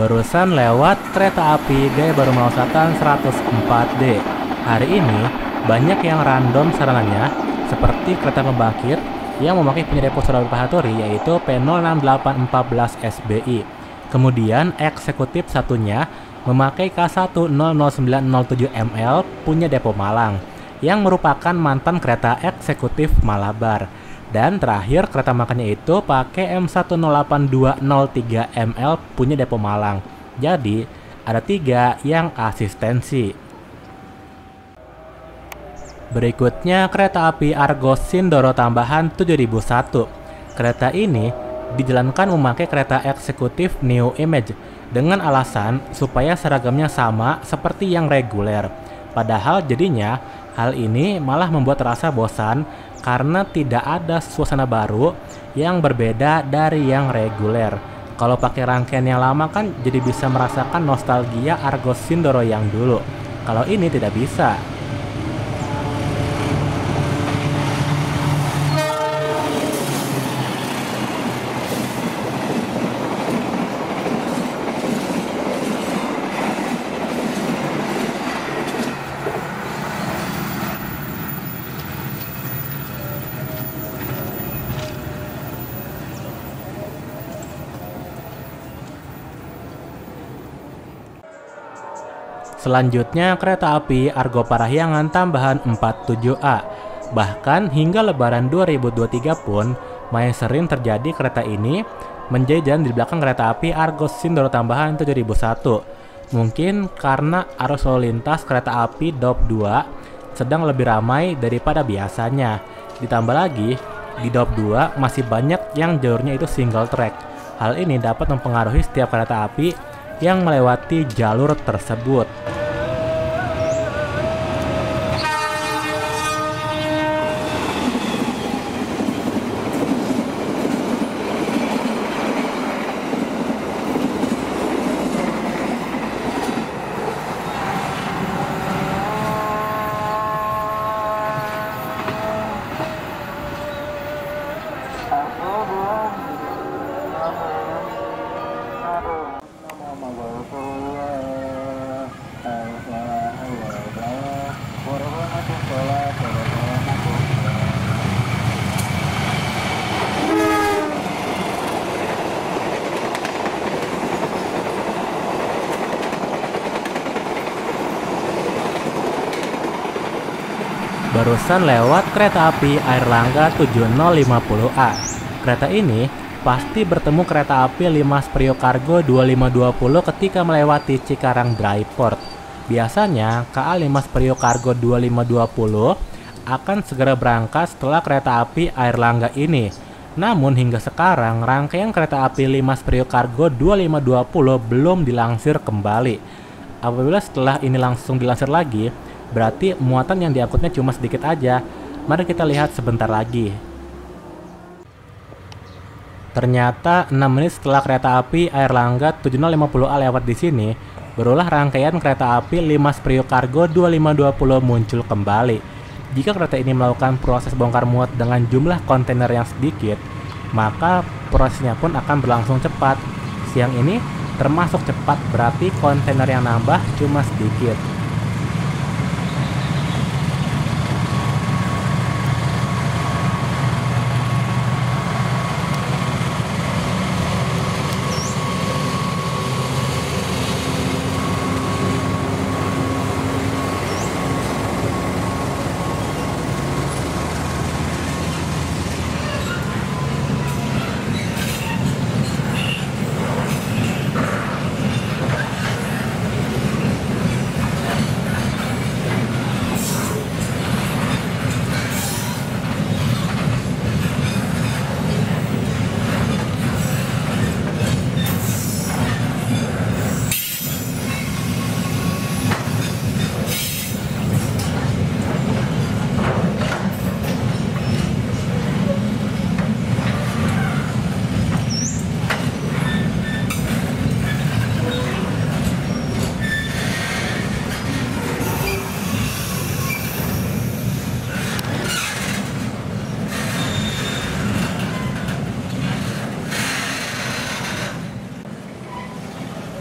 Barusan lewat kereta api gaya baru Mausatan 104D. Hari ini banyak yang random sarananya, seperti kereta pembangkit yang memakai punya depo Surabaya Pahatori yaitu P06814 SBI. Kemudian eksekutif satunya memakai K1000907ML punya depo Malang yang merupakan mantan kereta eksekutif Malabar. Dan terakhir kereta makannya itu pakai M1082203ML punya depo Malang. Jadi ada 3 yang asistensi. Berikutnya kereta api Argo Sindoro tambahan 7001. Kereta ini dijalankan memakai kereta eksekutif New Image dengan alasan supaya seragamnya sama seperti yang reguler. Padahal jadinya hal ini malah membuat terasa bosan karena tidak ada suasana baru yang berbeda dari yang reguler. Kalau pakai rangkaian yang lama kan jadi bisa merasakan nostalgia Argo Sindoro yang dulu. Kalau ini tidak bisa. Selanjutnya kereta api Argo Parahyangan tambahan 47A. Bahkan hingga lebaran 2023 pun masih sering terjadi kereta ini menjajan di belakang kereta api Argo Sindoro tambahan 7001. Mungkin karena arus lalu lintas kereta api DOP 2 sedang lebih ramai daripada biasanya. Ditambah lagi di DOP 2 masih banyak yang jalurnya itu single track. Hal ini dapat mempengaruhi setiap kereta api yang melewati jalur tersebut. Barusan lewat kereta api Airlangga 7050A. Kereta ini pasti bertemu kereta api Limas Priok Cargo 2520 ketika melewati Cikarang Dryport. Biasanya KA Limas Priok Cargo 2520 akan segera berangkat setelah kereta api Airlangga ini. Namun hingga sekarang rangkaian kereta api Limas Priok Cargo 2520 belum dilansir kembali. Apabila setelah ini langsung dilansir lagi, berarti muatan yang diangkutnya cuma sedikit aja. Mari kita lihat sebentar lagi. Ternyata 6 menit setelah kereta api Airlangga 7050A lewat di sini, berulah rangkaian kereta api Limas Priok Cargo 2520 muncul kembali. Jika kereta ini melakukan proses bongkar muat dengan jumlah kontainer yang sedikit, maka prosesnya pun akan berlangsung cepat. Siang ini termasuk cepat, berarti kontainer yang nambah cuma sedikit.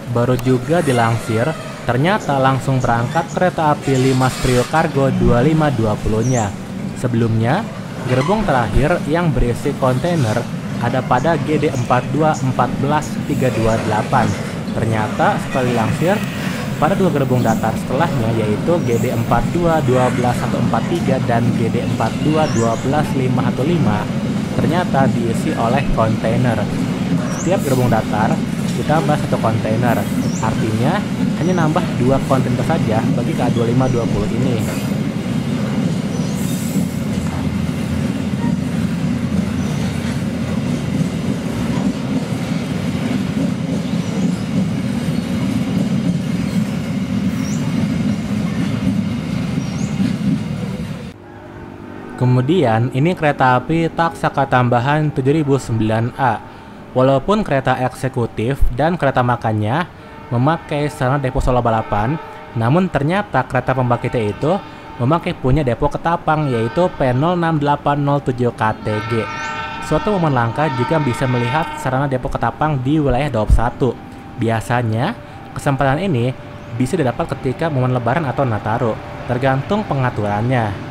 Baru juga dilansir, ternyata langsung berangkat kereta api Limas Priok Cargo 2520-nya. Sebelumnya, gerbong terakhir yang berisi kontainer ada pada GD 4214328. Ternyata setelah dilansir, pada dua gerbong datar setelahnya yaitu GD 4212143 dan GD 4212515 ternyata diisi oleh kontainer. Setiap gerbong datar ditambah satu kontainer, artinya hanya nambah 2 kontainer saja bagi KA 2520 ini. Kemudian ini kereta api Taksaka tambahan 7009A. Walaupun kereta eksekutif dan kereta makannya memakai sarana depo Solo Balapan, namun ternyata kereta pembangkitnya itu memakai punya depo Ketapang yaitu P06807 KTG. Suatu momen langka jika bisa melihat sarana depo Ketapang di wilayah Daop 1. Biasanya kesempatan ini bisa didapat ketika momen Lebaran atau Nataru, tergantung pengaturannya.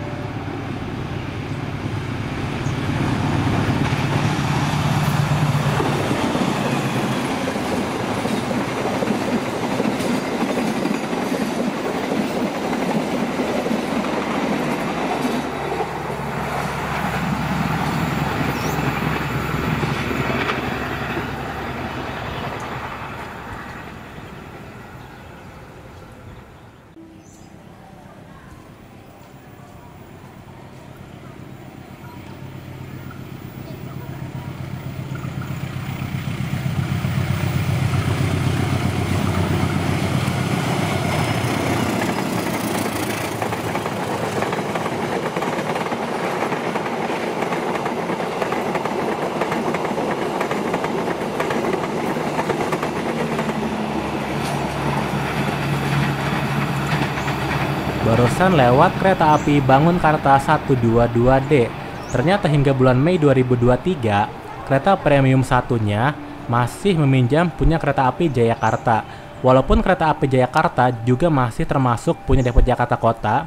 Barusan lewat kereta api Bangunkarta 122D. Ternyata hingga bulan Mei 2023, kereta premium satunya masih meminjam punya kereta api Jayakarta. Walaupun kereta api Jayakarta juga masih termasuk punya depo Jakarta Kota,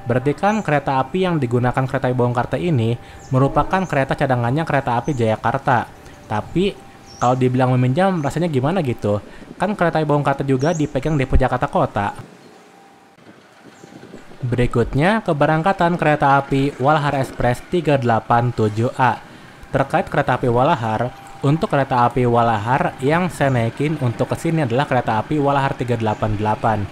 berarti kan kereta api yang digunakan kereta api Bangunkarta ini merupakan kereta cadangannya kereta api Jayakarta. Tapi kalau dibilang meminjam rasanya gimana gitu? Kan kereta api Bangunkarta juga dipegang depo Jakarta Kota. Berikutnya, keberangkatan kereta api Walahar Express 387A. Terkait kereta api Walahar, untuk kereta api Walahar yang saya naikin untuk kesini adalah kereta api Walahar 388.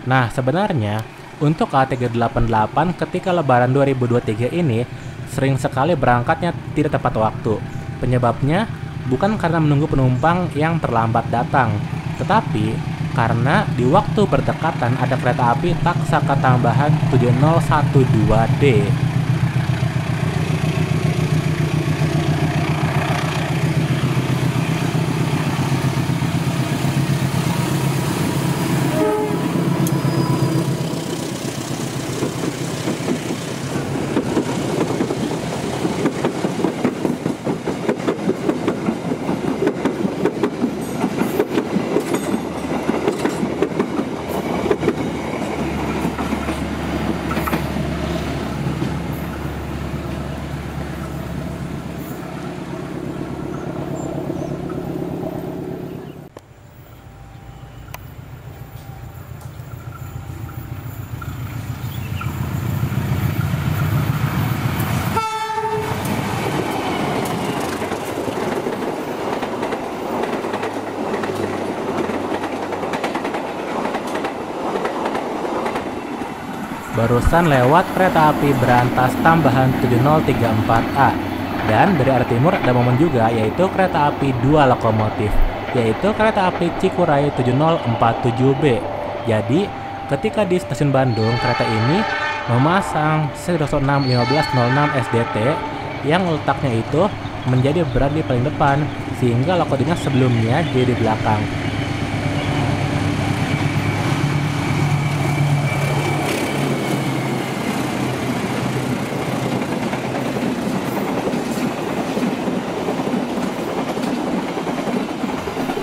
Nah, sebenarnya untuk A388 ketika Lebaran 2023 ini sering sekali berangkatnya tidak tepat waktu. Penyebabnya bukan karena menunggu penumpang yang terlambat datang, tetapi karena di waktu berdekatan ada kereta api Taksaka tambahan 7012D. Barusan lewat kereta api berantas tambahan 7034A. Dan dari arah timur ada momen juga, yaitu kereta api 2 lokomotif, yaitu kereta api Cikuray 7047B. Jadi, ketika di stasiun Bandung, kereta ini memasang C061506 SDT yang letaknya itu menjadi berada di paling depan, sehingga loko dinas sebelumnya jadi di belakang.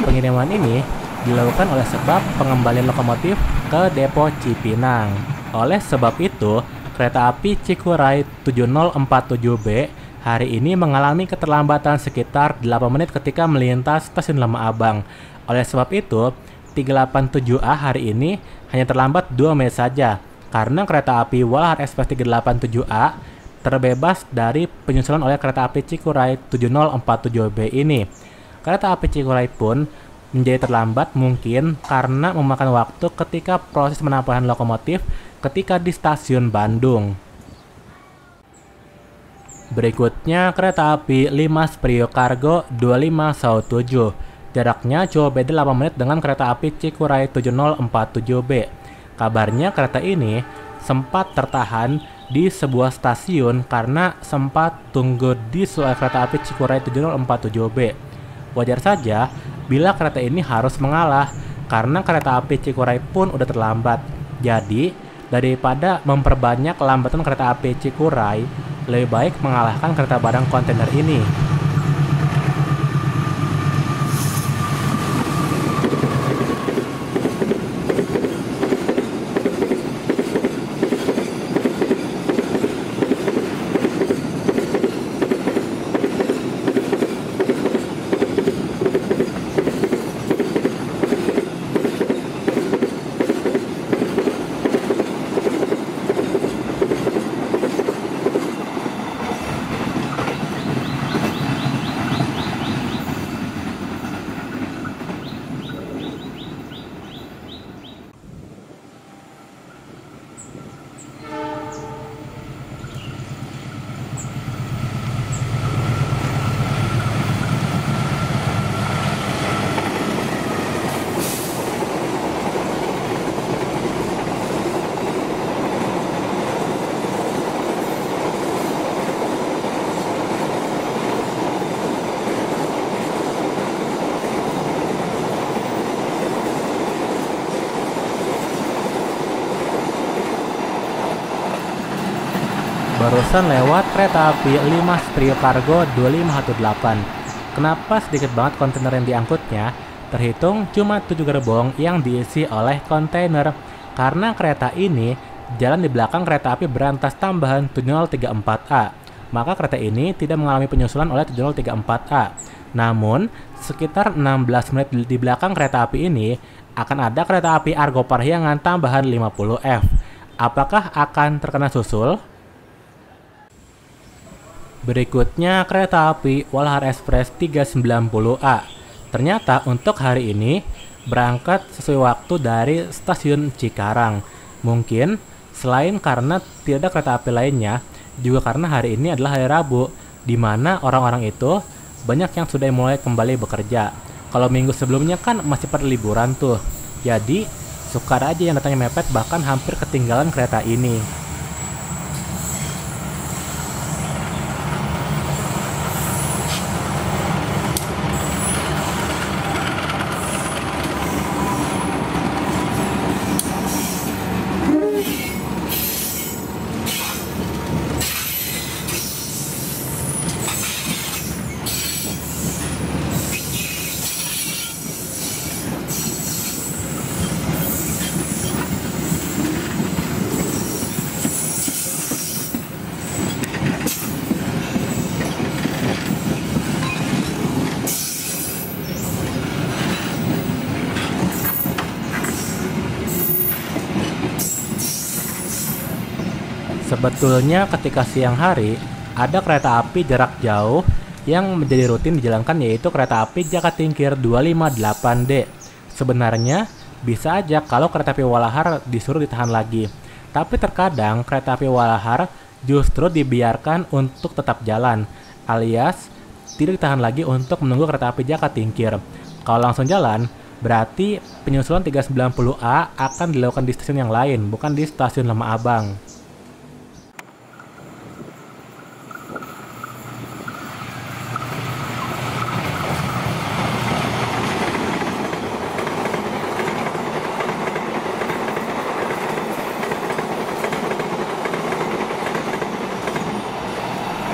Pengiriman ini dilakukan oleh sebab pengembalian lokomotif ke depo Cipinang. Oleh sebab itu, kereta api Cikuray 7047B hari ini mengalami keterlambatan sekitar 8 menit ketika melintas stasiun Lama Abang. Oleh sebab itu, 387A hari ini hanya terlambat 2 menit saja, karena kereta api Walahar Express 387A terbebas dari penyusulan oleh kereta api Cikuray 7047B ini. Kereta api Cikuray pun menjadi terlambat mungkin karena memakan waktu ketika proses penampakan lokomotif ketika di stasiun Bandung. Berikutnya kereta api Limas Prio Cargo 2517. Jaraknya cuma beda 8 menit dengan kereta api Cikuray 7047B. Kabarnya kereta ini sempat tertahan di sebuah stasiun karena sempat tunggu di soal kereta api Cikuray 7047B. Wajar saja bila kereta ini harus mengalah karena kereta api Cikuray pun udah terlambat. Jadi, daripada memperbanyak kelambatan kereta api Cikuray, lebih baik mengalahkan kereta barang kontainer ini. Barusan lewat kereta api Limas Prio Cargo 2518. Kenapa sedikit banget kontainer yang diangkutnya? Terhitung cuma 7 gerbong yang diisi oleh kontainer. Karena kereta ini jalan di belakang kereta api berantas tambahan 7034A. Maka kereta ini tidak mengalami penyusulan oleh 7034A. Namun, sekitar 16 menit di belakang kereta api ini akan ada kereta api Argo Parahyangan tambahan 50F. Apakah akan terkena susul? Berikutnya kereta api Walahar Express 390A. Ternyata untuk hari ini berangkat sesuai waktu dari stasiun Cikarang. Mungkin selain karena tidak ada kereta api lainnya, juga karena hari ini adalah hari Rabu, di mana orang-orang itu banyak yang sudah mulai kembali bekerja. Kalau minggu sebelumnya kan masih pada liburan tuh. Jadi suka ada aja yang datangnya mepet, bahkan hampir ketinggalan kereta ini. Sebetulnya ketika siang hari, ada kereta api jarak jauh yang menjadi rutin dijalankan, yaitu kereta api Jakatingkir 258D. Sebenarnya bisa aja kalau kereta api Walahar disuruh ditahan lagi. Tapi terkadang kereta api Walahar justru dibiarkan untuk tetap jalan, alias tidak ditahan lagi untuk menunggu kereta api Jakatingkir. Kalau langsung jalan, berarti penyusulan 390A akan dilakukan di stasiun yang lain, bukan di stasiun Lembah Abang.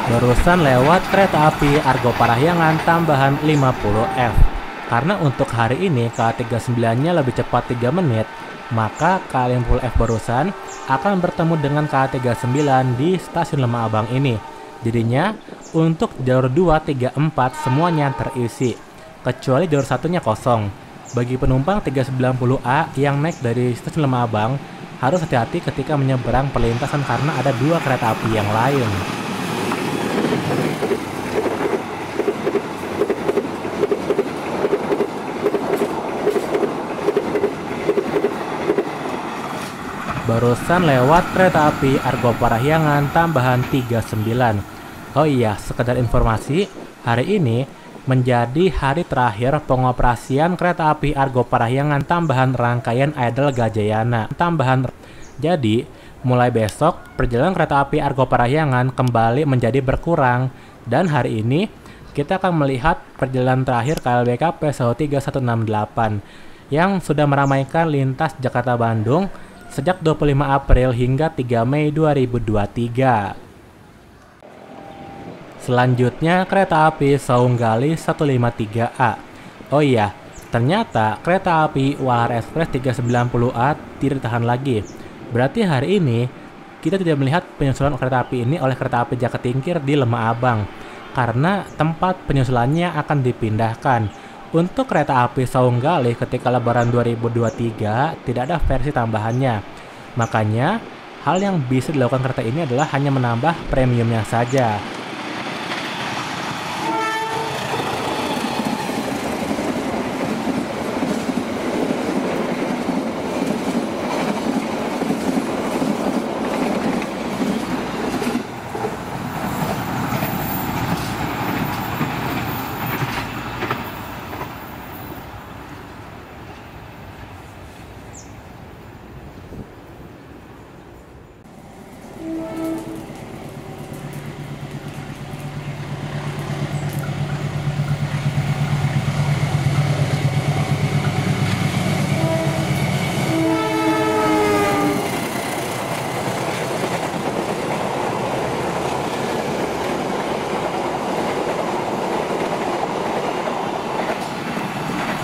Barusan lewat kereta api Argo Parahyangan tambahan 50F. Karena untuk hari ini KA39-nya lebih cepat 3 menit, maka KA50F barusan akan bertemu dengan KA39 di stasiun Lembah Abang ini. Jadinya untuk jalur 2, 3, 4 semuanya terisi, kecuali jalur satunya kosong. Bagi penumpang 390A yang naik dari stasiun Lembah Abang, harus hati-hati ketika menyeberang perlintasan karena ada 2 kereta api yang lain. Barusan lewat kereta api Argo Parahyangan tambahan 39. Oh iya, sekedar informasi, hari ini menjadi hari terakhir pengoperasian kereta api Argo Parahyangan tambahan rangkaian Idol Gajayana. Jadi, mulai besok perjalanan kereta api Argo Parahyangan kembali menjadi berkurang. Dan hari ini kita akan melihat perjalanan terakhir KLBK PSO 3168 yang sudah meramaikan lintas Jakarta-Bandung sejak 25 April hingga 3 Mei 2023. Selanjutnya kereta api Saunggali 153A. Oh iya, ternyata kereta api Walahar Express 390A tidak ditahan lagi. Berarti hari ini kita tidak melihat penyusulan kereta api ini oleh kereta api Jakatingkir di Lembah Abang, karena tempat penyusulannya akan dipindahkan. Untuk kereta api Saunggali ketika Lebaran 2023 tidak ada versi tambahannya. Makanya hal yang bisa dilakukan kereta ini adalah hanya menambah premiumnya saja.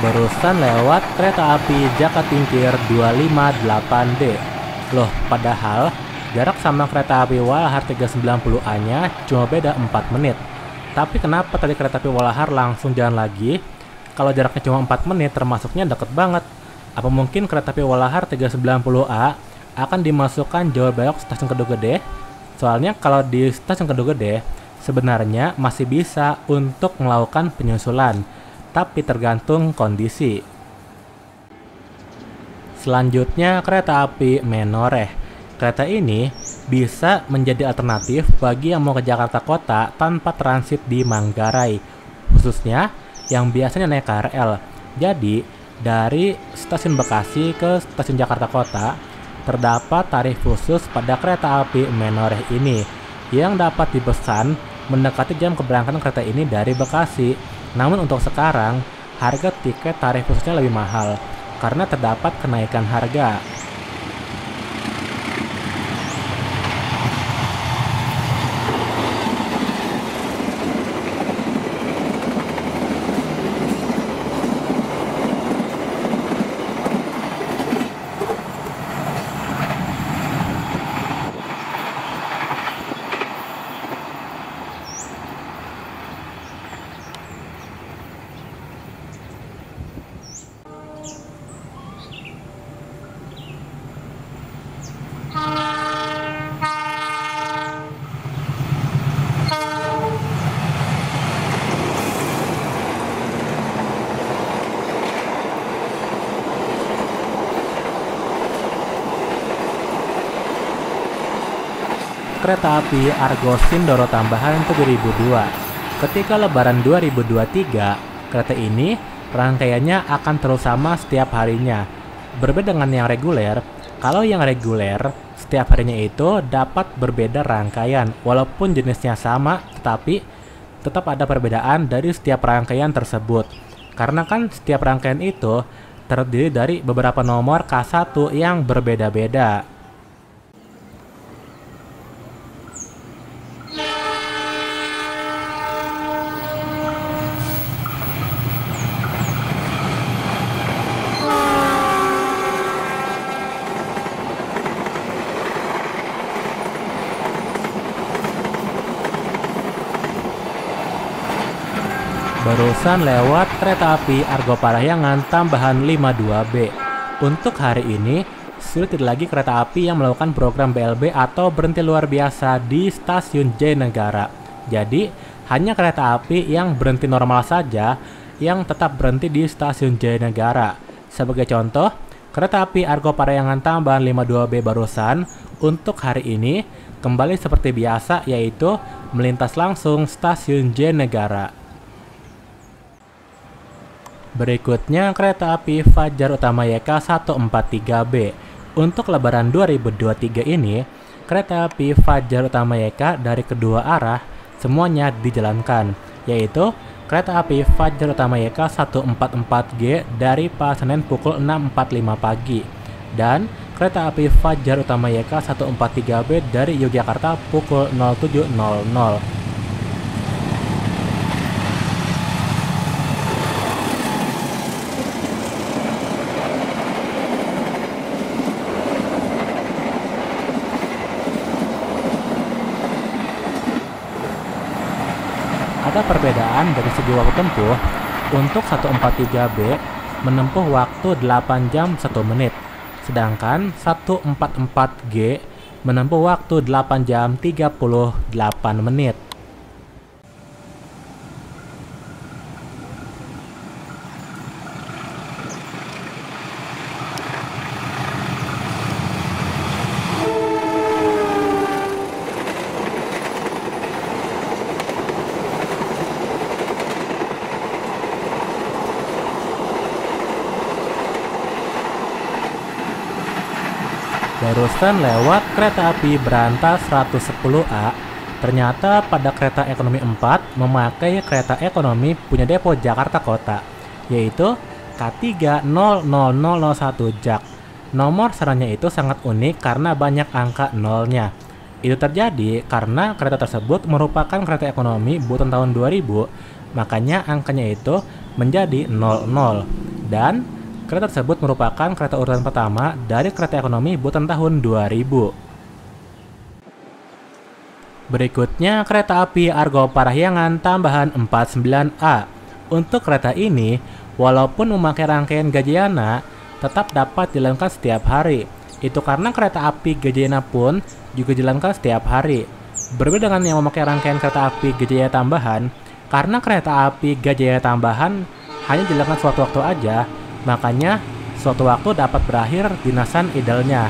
Barusan lewat kereta api Jakatingkir 258D. Loh, padahal jarak sama kereta api Walahar 390A-nya cuma beda 4 menit. Tapi kenapa tadi kereta api Walahar langsung jalan lagi? Kalau jaraknya cuma 4 menit termasuknya deket banget. Apa mungkin kereta api Walahar 390A akan dimasukkan jalur belok stasiun Kedung Gede. Soalnya kalau di stasiun Kedung Gede sebenarnya masih bisa untuk melakukan penyusulan, tapi tergantung kondisi. Selanjutnya kereta api Menoreh. Kereta ini bisa menjadi alternatif bagi yang mau ke Jakarta Kota tanpa transit di Manggarai, khususnya yang biasanya naik KRL. Jadi dari stasiun Bekasi ke stasiun Jakarta Kota terdapat tarif khusus pada kereta api Menoreh ini yang dapat dipesan mendekati jam keberangkatan kereta ini dari Bekasi. Namun untuk sekarang harga tiket tarif khususnya lebih mahal karena terdapat kenaikan harga. Kereta api Argo Sindoro tambahan 7002. Ketika Lebaran 2023, kereta ini rangkaiannya akan terus sama setiap harinya. Berbeda dengan yang reguler, kalau yang reguler setiap harinya itu dapat berbeda rangkaian, walaupun jenisnya sama, tetapi tetap ada perbedaan dari setiap rangkaian tersebut. Karena kan setiap rangkaian itu terdiri dari beberapa nomor K1 yang berbeda-beda. Barusan lewat kereta api Argo Parahyangan tambahan 52B. Untuk hari ini, sudah tidak lagi kereta api yang melakukan program BLB atau berhenti luar biasa di stasiun Jayanegara. Jadi, hanya kereta api yang berhenti normal saja yang tetap berhenti di stasiun Jayanegara. Sebagai contoh, kereta api Argo Parahyangan tambahan 52B barusan untuk hari ini kembali seperti biasa, yaitu melintas langsung stasiun Jayanegara. Berikutnya kereta api Fajar Utama YK 143B. Untuk Lebaran 2023 ini, kereta api Fajar Utama YK dari kedua arah semuanya dijalankan, yaitu kereta api Fajar Utama YK 144G dari Pasenen pukul 6.45 pagi dan kereta api Fajar Utama YK 143B dari Yogyakarta pukul 07.00. Ada perbedaan dari segi waktu tempuh. Untuk 143B menempuh waktu 8 jam 1 menit, sedangkan 144G menempuh waktu 8 jam 38 menit. Barusan lewat kereta api Berantas 110A. Ternyata pada kereta ekonomi 4 memakai kereta ekonomi punya depo Jakarta Kota, yaitu K30001 Jak. Nomor serinya itu sangat unik karena banyak angka nolnya. Itu terjadi karena kereta tersebut merupakan kereta ekonomi buatan tahun 2000, makanya angkanya itu menjadi 00. Dan kereta tersebut merupakan kereta urutan pertama dari kereta ekonomi buatan tahun 2000. Berikutnya kereta api Argo Parahyangan tambahan 49A. Untuk kereta ini, walaupun memakai rangkaian Gajayana, tetap dapat dilakukan setiap hari. Itu karena kereta api Gajayana pun juga dijalankan setiap hari. Berbeda dengan yang memakai rangkaian kereta api Gajayana tambahan, karena kereta api Gajayana tambahan hanya dijalankan suatu waktu aja, makanya suatu waktu dapat berakhir dinasan idalnya.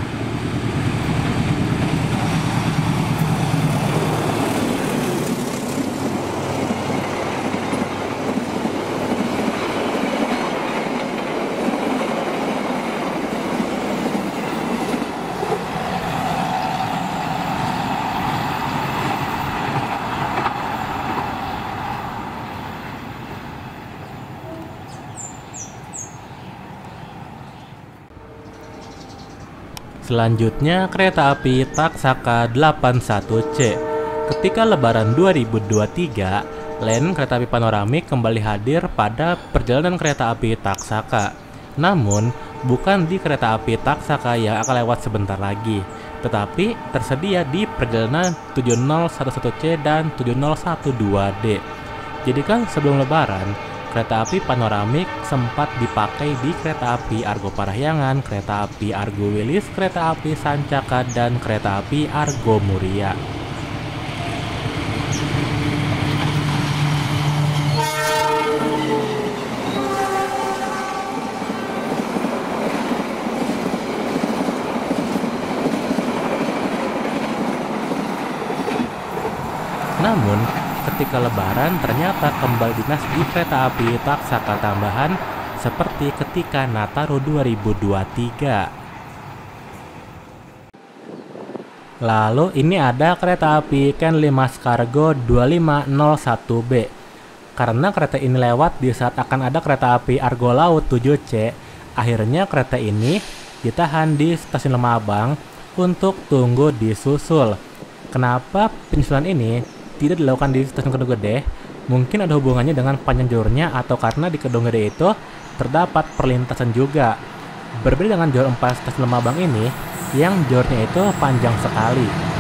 Selanjutnya, kereta api Taksaka 81C. Ketika Lebaran 2023, line kereta api panoramik kembali hadir pada perjalanan kereta api Taksaka. Namun, bukan di kereta api Taksaka yang akan lewat sebentar lagi, tetapi tersedia di perjalanan 7011C dan 7012D. Jadi kan sebelum Lebaran, kereta api panoramik sempat dipakai di kereta api Argo Parahyangan, kereta api Argo Wilis, kereta api Sancaka, dan kereta api Argo Muria. Namun, ketika Lebaran ternyata kembali dinas di kereta api Taksaka tambahan seperti ketika Nataru 2023. Lalu ini ada kereta api Ken Limas Cargo 2501B. Karena kereta ini lewat di saat akan ada kereta api Argo Laut 7C, akhirnya kereta ini ditahan di stasiun Lemah Abang untuk tunggu disusul. Kenapa penyusulan ini tidak dilakukan di stasiun Kedung Gede? Mungkin ada hubungannya dengan panjang jalurnya atau karena di Kedung Gede itu terdapat perlintasan juga. Berbeda dengan jalur 4 stasiun Lemah Abang ini yang jalurnya itu panjang sekali.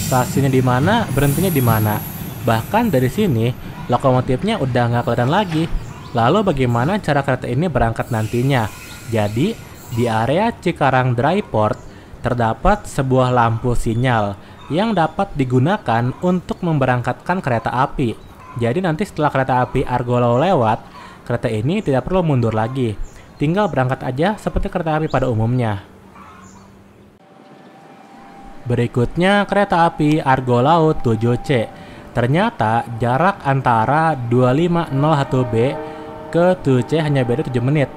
Stasiunnya di mana, berhentinya di mana. Bahkan dari sini, lokomotifnya udah nggak kelihatan lagi. Lalu bagaimana cara kereta ini berangkat nantinya? Jadi, di area Cikarang Dry Port, terdapat sebuah lampu sinyal yang dapat digunakan untuk memberangkatkan kereta api. Jadi nanti setelah kereta api Argo Laut lewat, kereta ini tidak perlu mundur lagi. Tinggal berangkat aja seperti kereta api pada umumnya. Berikutnya kereta api Argo Laut 7C. Ternyata jarak antara 2501B ke 7C hanya beda 7 menit.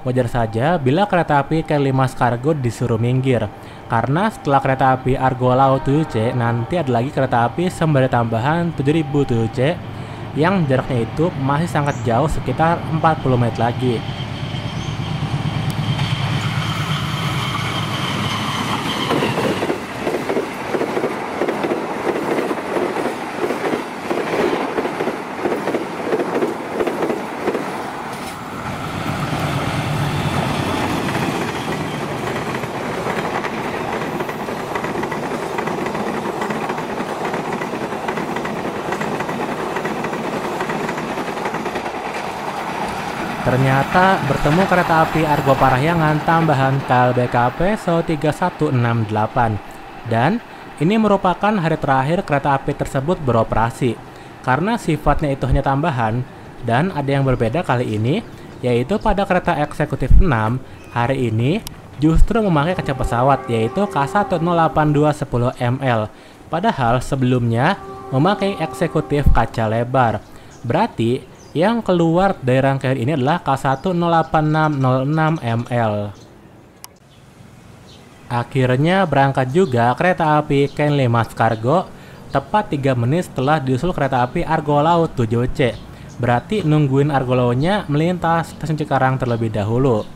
Wajar saja bila kereta api Ken Limas Cargo disuruh minggir. Karena setelah kereta api Argo Laut 7C nanti ada lagi kereta api sembari tambahan 7007C yang jaraknya itu masih sangat jauh, sekitar 40 menit lagi. Ternyata bertemu kereta api Argo Parahyangan tambahan KLBKP SO 3168 dan ini merupakan hari terakhir kereta api tersebut beroperasi. Karena sifatnya itu hanya tambahan dan ada yang berbeda kali ini, yaitu pada kereta eksekutif 6 hari ini justru memakai kaca pesawat yaitu K108-210 ml. Padahal sebelumnya memakai eksekutif kaca lebar. Berarti yang keluar dari rangkaian ini adalah K108-606 ml. Akhirnya berangkat juga kereta api Ken 5 Cargo tepat 3 menit setelah diusul kereta api Argo Laut 7C. Berarti nungguin Argo Lautnya melintas stasiun Cikarang terlebih dahulu.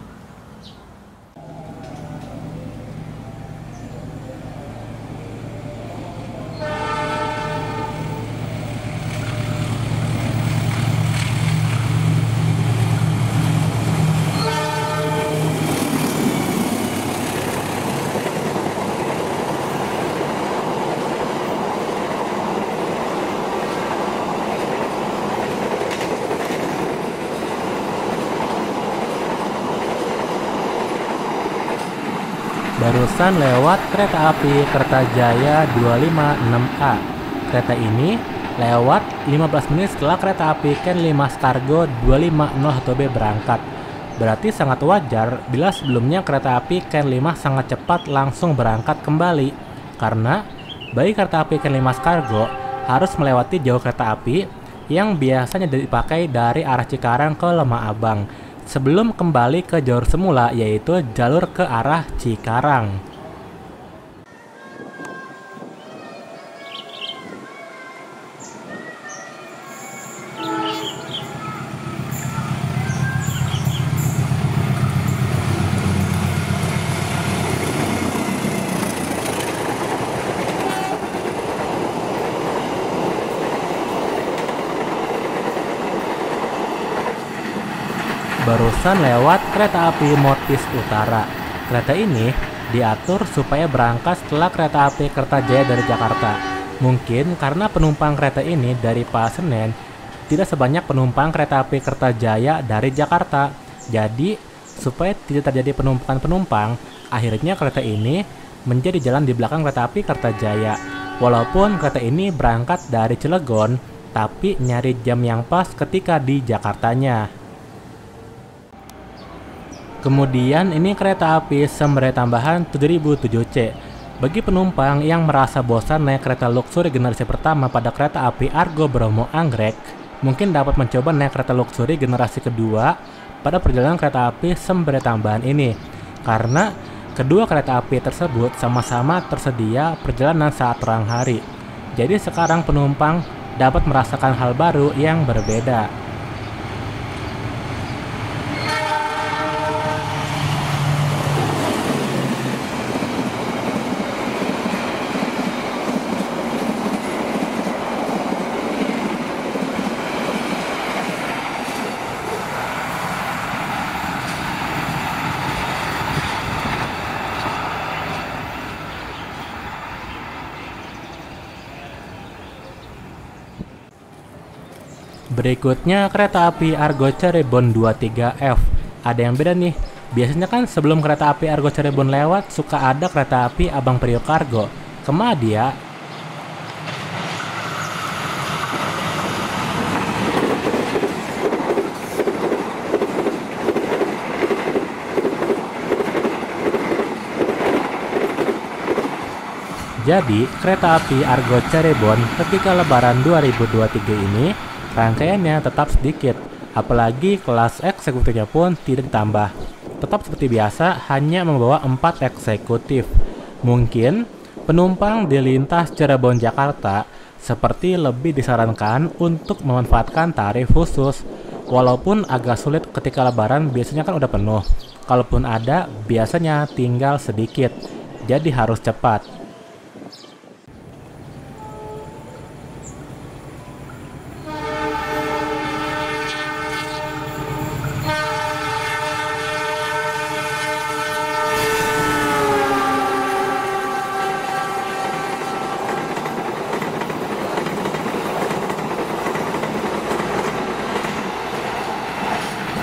Barusan lewat kereta api Kertajaya 256A. Kereta ini lewat 15 menit setelah kereta api Ken 5 Cargo 2501B berangkat. Berarti sangat wajar bila sebelumnya kereta api Ken 5 sangat cepat langsung berangkat kembali. Karena bagi kereta api Ken 5 Cargo harus melewati jalur kereta api yang biasanya dipakai dari arah Cikarang ke Lemah Abang sebelum kembali ke jalur semula, yaitu jalur ke arah Cikarang. Barusan lewat kereta api Motis Utara. Kereta ini diatur supaya berangkat setelah kereta api Kertajaya dari Jakarta. Mungkin karena penumpang kereta ini dari Pasar Senen tidak sebanyak penumpang kereta api Kertajaya dari Jakarta. Jadi, supaya tidak terjadi penumpukan penumpang, akhirnya kereta ini menjadi jalan di belakang kereta api Kertajaya. Walaupun kereta ini berangkat dari Cilegon, tapi nyari jam yang pas ketika di Jakartanya. Kemudian ini kereta api Sembre tambahan 7007C. Bagi penumpang yang merasa bosan naik kereta luxury generasi pertama pada kereta api Argo Bromo Anggrek, mungkin dapat mencoba naik kereta luxury generasi kedua pada perjalanan kereta api Sembre tambahan ini. Karena kedua kereta api tersebut sama-sama tersedia perjalanan saat terang hari. Jadi sekarang penumpang dapat merasakan hal baru yang berbeda. Berikutnya kereta api Argo Cirebon 23F. Ada yang beda nih. Biasanya kan sebelum kereta api Argo Cirebon lewat suka ada kereta api Abang Priok Cargo. Kemadia. Jadi, kereta api Argo Cirebon ketika Lebaran 2023 ini rangkaiannya tetap sedikit, apalagi kelas eksekutifnya pun tidak ditambah. Tetap seperti biasa, hanya membawa 4 eksekutif. Mungkin penumpang di lintas Cirebon Jakarta seperti lebih disarankan untuk memanfaatkan tarif khusus. Walaupun agak sulit ketika Lebaran, biasanya kan udah penuh. Kalaupun ada, biasanya tinggal sedikit. Jadi harus cepat.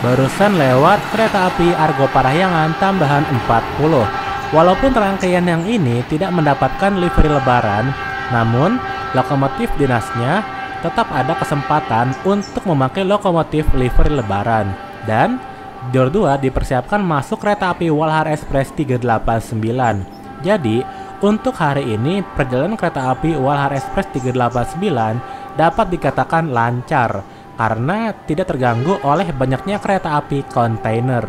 Barusan lewat kereta api Argo Parahyangan tambahan 40. Walaupun rangkaian yang ini tidak mendapatkan livery lebaran, namun lokomotif dinasnya tetap ada kesempatan untuk memakai lokomotif livery lebaran. Dan Jor 2 dipersiapkan masuk kereta api Walhar Express 389. Jadi, untuk hari ini perjalanan kereta api Walhar Express 389 dapat dikatakan lancar karena tidak terganggu oleh banyaknya kereta api kontainer.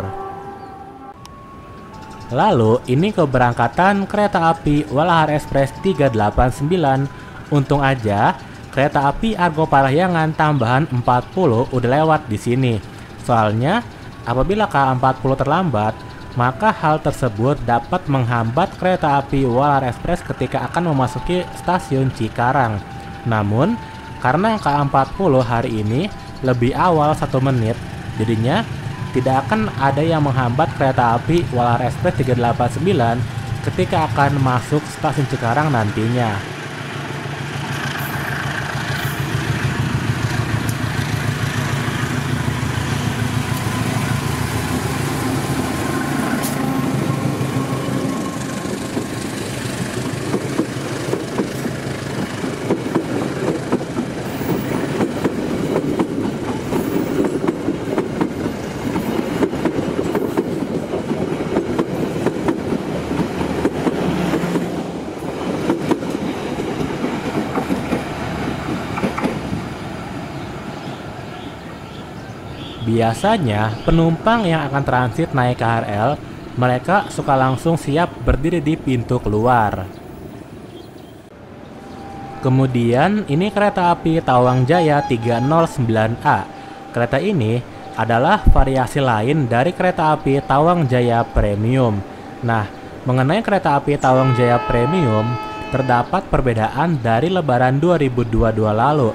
Lalu, ini keberangkatan kereta api Walhar Express 389. Untung aja, kereta api Argo Parahyangan tambahan 40 udah lewat di sini. Soalnya, apabila K40 terlambat, maka hal tersebut dapat menghambat kereta api Walhar Express ketika akan memasuki stasiun Cikarang. Namun, karena K40 hari ini lebih awal 1 menit, jadinya tidak akan ada yang menghambat kereta api Walhar Express 389 ketika akan masuk stasiun Cikarang nantinya. Biasanya, penumpang yang akan transit naik KRL, mereka suka langsung siap berdiri di pintu keluar. Kemudian, ini kereta api Tawang Jaya 309A. Kereta ini adalah variasi lain dari kereta api Tawang Jaya Premium. Nah, mengenai kereta api Tawang Jaya Premium, terdapat perbedaan dari Lebaran 2022 lalu,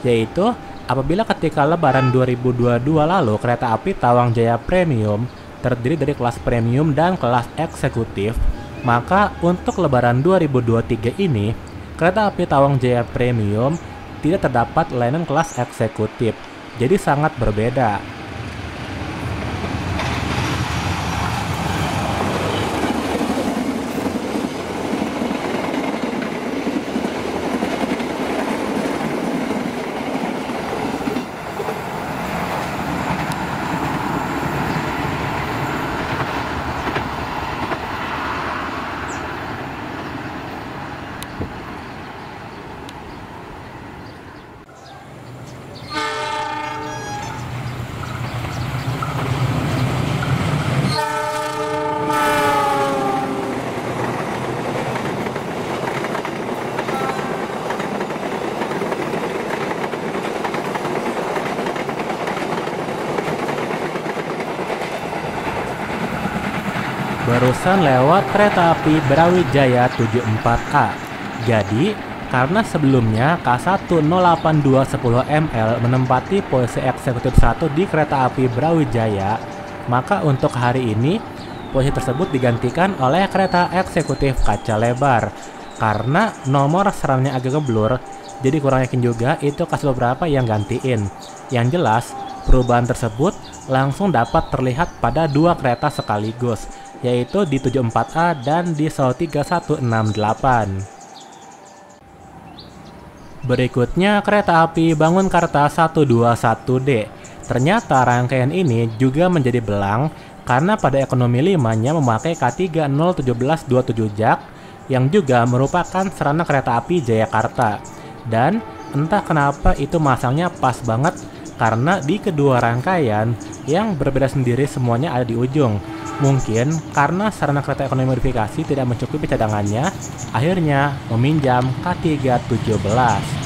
yaitu apabila ketika Lebaran 2022 lalu kereta api Tawang Jaya Premium terdiri dari kelas premium dan kelas eksekutif, maka untuk Lebaran 2023 ini kereta api Tawang Jaya Premium tidak terdapat layanan kelas eksekutif, jadi sangat berbeda. Barusan lewat kereta api Brawijaya 74A. Jadi, karena sebelumnya K108-210ML menempati posisi eksekutif 1 di kereta api Brawijaya, maka untuk hari ini posisi tersebut digantikan oleh kereta eksekutif kaca lebar. Karena nomor seramnya agak ngeblur, jadi kurang yakin juga itu kasus beberapa yang gantiin. Yang jelas, perubahan tersebut langsung dapat terlihat pada dua kereta sekaligus, yaitu di 74A dan di SAU 3168. Berikutnya kereta api Bangunkarta 121D. Ternyata rangkaian ini juga menjadi belang karena pada ekonomi 5-nya memakai K301727 Jak yang juga merupakan sarana kereta api Jayakarta. Dan entah kenapa itu masangnya pas banget karena di kedua rangkaian yang berbeda sendiri semuanya ada di ujung. Mungkin karena sarana kereta ekonomi modifikasi tidak mencukupi cadangannya, akhirnya meminjam K317.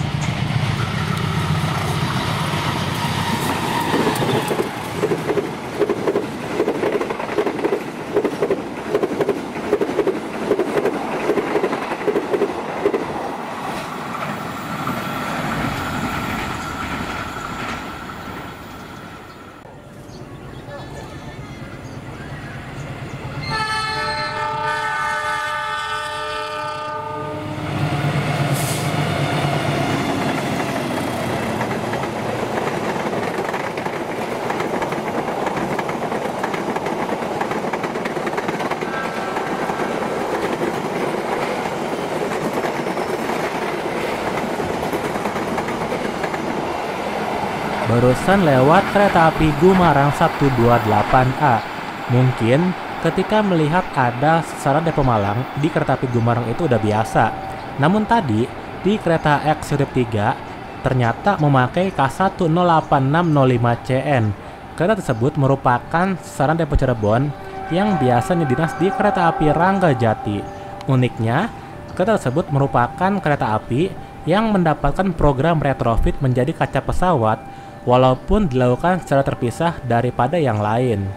Barusan lewat kereta api Gumarang 128A. Mungkin ketika melihat ada sasaran depo Malang di kereta api Gumarang itu udah biasa. Namun tadi di kereta eksekutif 3 ternyata memakai K10865CN. Kereta tersebut merupakan sasaran depo Cirebon yang biasanya dinas di kereta api Ranggajati. Uniknya, kereta tersebut merupakan kereta api yang mendapatkan program retrofit menjadi kaca pesawat walaupun dilakukan secara terpisah daripada yang lain.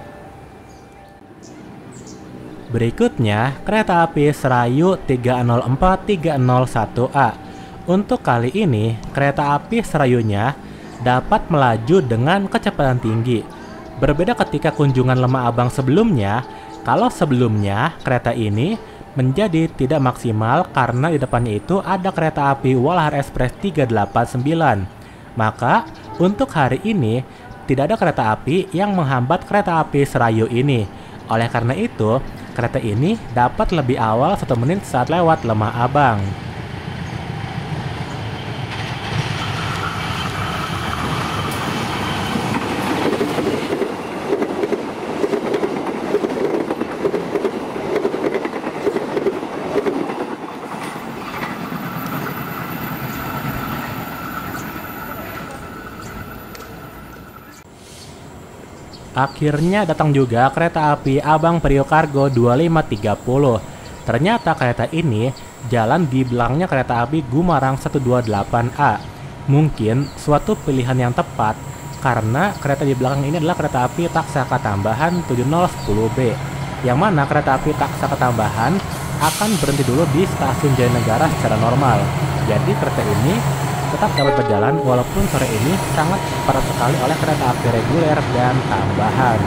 Berikutnya, kereta api Serayu 304-301A. Untuk kali ini, kereta api Serayunya dapat melaju dengan kecepatan tinggi. Berbeda ketika kunjungan Lembah Abang sebelumnya, kalau sebelumnya kereta ini menjadi tidak maksimal karena di depannya itu ada kereta api Walahar Express 389. Maka untuk hari ini tidak ada kereta api yang menghambat kereta api Serayu ini. Oleh karena itu, kereta ini dapat lebih awal 1 menit saat lewat Lembah Abang. Akhirnya datang juga kereta api Abang Priok Cargo 2530. Ternyata kereta ini jalan di belakangnya kereta api Gumarang 128A. Mungkin suatu pilihan yang tepat karena kereta di belakang ini adalah kereta api Taksaka Tambahan 7010B. Yang mana kereta api Taksaka Tambahan akan berhenti dulu di stasiun Jayanegara secara normal. Jadi kereta ini tetap dapat berjalan walaupun sore ini sangat padat sekali oleh kereta api reguler dan tambahan.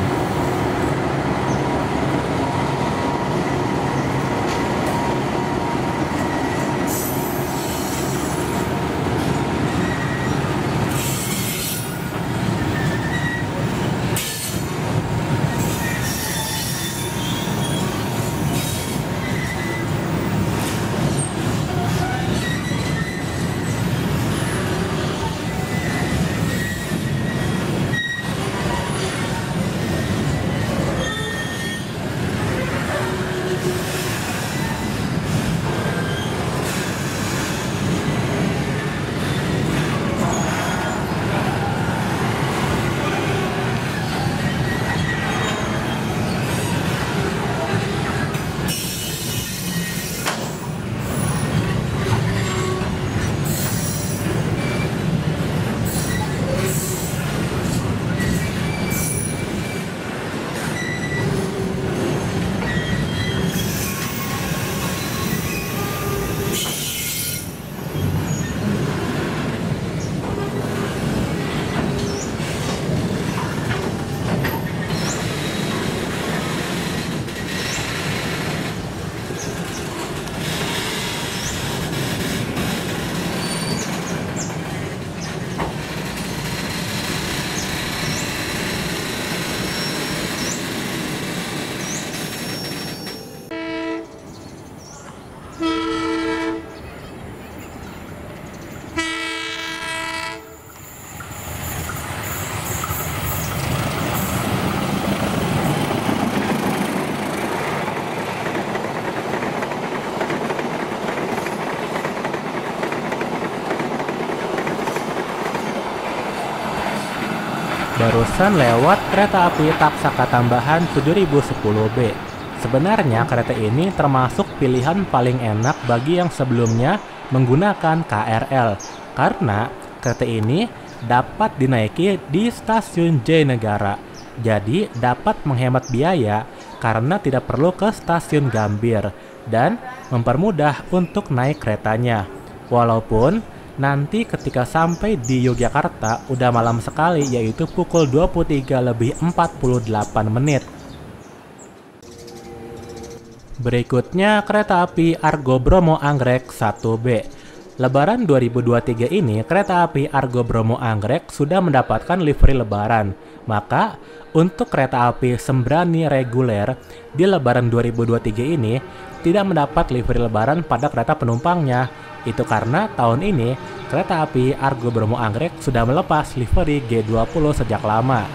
Barusan lewat kereta api Taksaka Tambahan 7010B. Sebenarnya kereta ini termasuk pilihan paling enak bagi yang sebelumnya menggunakan KRL karena kereta ini dapat dinaiki di stasiun Jayanegara. Jadi dapat menghemat biaya karena tidak perlu ke stasiun Gambir dan mempermudah untuk naik keretanya. Walaupun nanti ketika sampai di Yogyakarta udah malam sekali, yaitu pukul 23:48 menit. Berikutnya kereta api Argo Bromo Anggrek 1B. Lebaran 2023 ini kereta api Argo Bromo Anggrek sudah mendapatkan livery lebaran. Maka untuk kereta api Sembrani reguler di Lebaran 2023 ini tidak mendapat livery lebaran pada kereta penumpangnya. Itu karena tahun ini kereta api Argo Bromo Anggrek sudah melepas livery G20 sejak lama.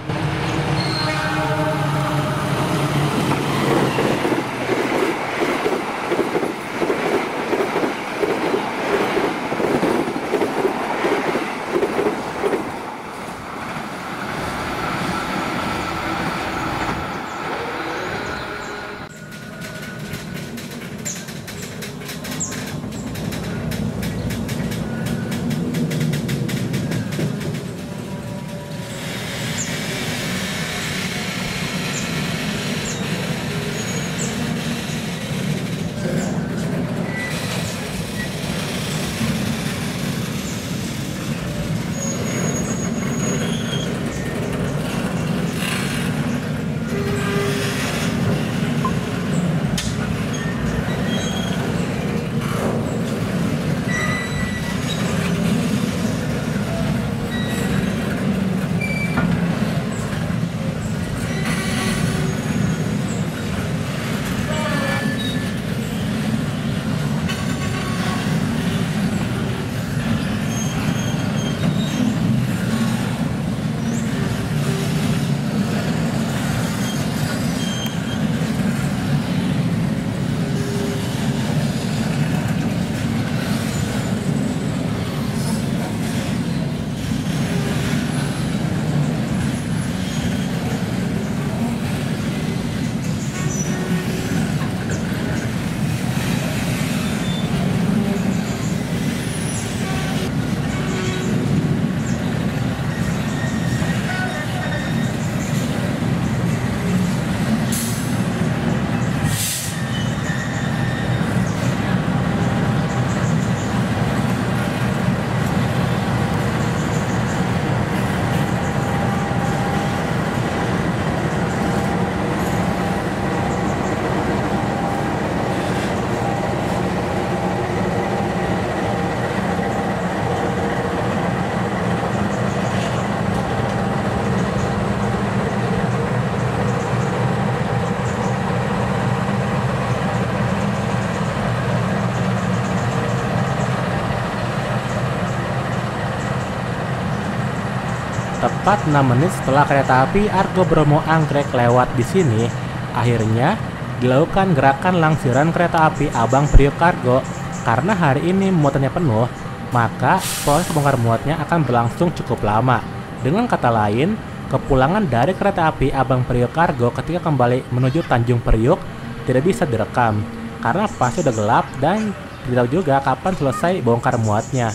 Tepat 6 menit setelah kereta api Argo Bromo Anggrek lewat di sini, akhirnya dilakukan gerakan langsiran kereta api Abang Priok Cargo. Karena hari ini muatannya penuh, maka proses bongkar muatnya akan berlangsung cukup lama. Dengan kata lain, kepulangan dari kereta api Abang Priok Cargo ketika kembali menuju Tanjung Priok tidak bisa direkam karena pasti udah gelap dan tidak tahu juga kapan selesai bongkar muatnya.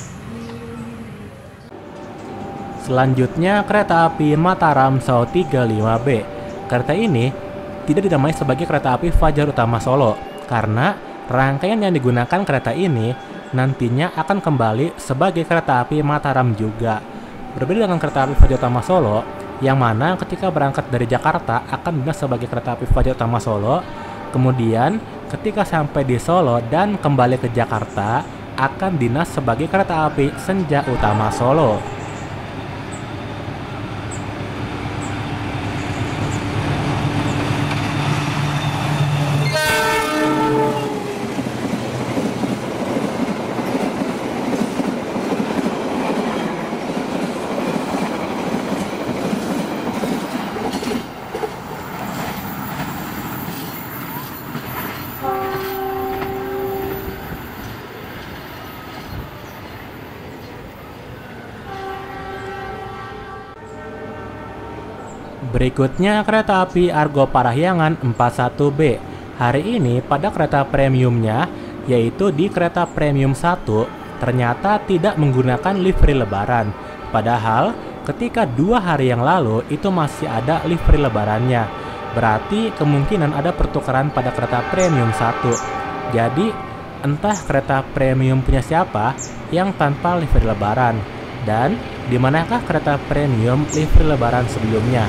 Selanjutnya kereta api Mataram Sao 35B. Kereta ini tidak dinamai sebagai kereta api Fajar Utama Solo karena rangkaian yang digunakan kereta ini nantinya akan kembali sebagai kereta api Mataram juga. Berbeda dengan kereta api Fajar Utama Solo yang mana ketika berangkat dari Jakarta akan dinas sebagai kereta api Fajar Utama Solo, kemudian ketika sampai di Solo dan kembali ke Jakarta akan dinas sebagai kereta api Senja Utama Solo. Berikutnya kereta api Argo Parahyangan 41B. Hari ini pada kereta premiumnya, yaitu di kereta premium 1, ternyata tidak menggunakan livery lebaran. Padahal ketika 2 hari yang lalu itu masih ada livery lebarannya. Berarti kemungkinan ada pertukaran pada kereta premium 1. Jadi entah kereta premium punya siapa yang tanpa livery lebaran. Dan di manakah kereta premium livery lebaran sebelumnya?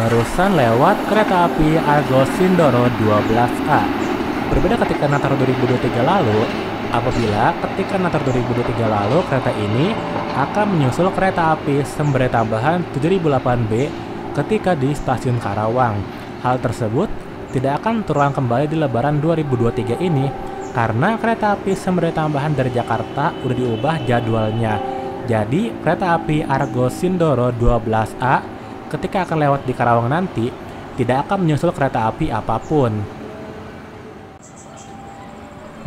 Barusan lewat kereta api Argo Sindoro 12A. Berbeda ketika Natal 2023 lalu, apabila ketika Natal 2023 lalu kereta ini akan menyusul kereta api Sembere tambahan 7008B ketika di stasiun Karawang. Hal tersebut tidak akan terulang kembali di Lebaran 2023 ini karena kereta api Sembere tambahan dari Jakarta udah diubah jadwalnya. Jadi kereta api Argo Sindoro 12A ketika akan lewat di Karawang nanti tidak akan menyusul kereta api apapun.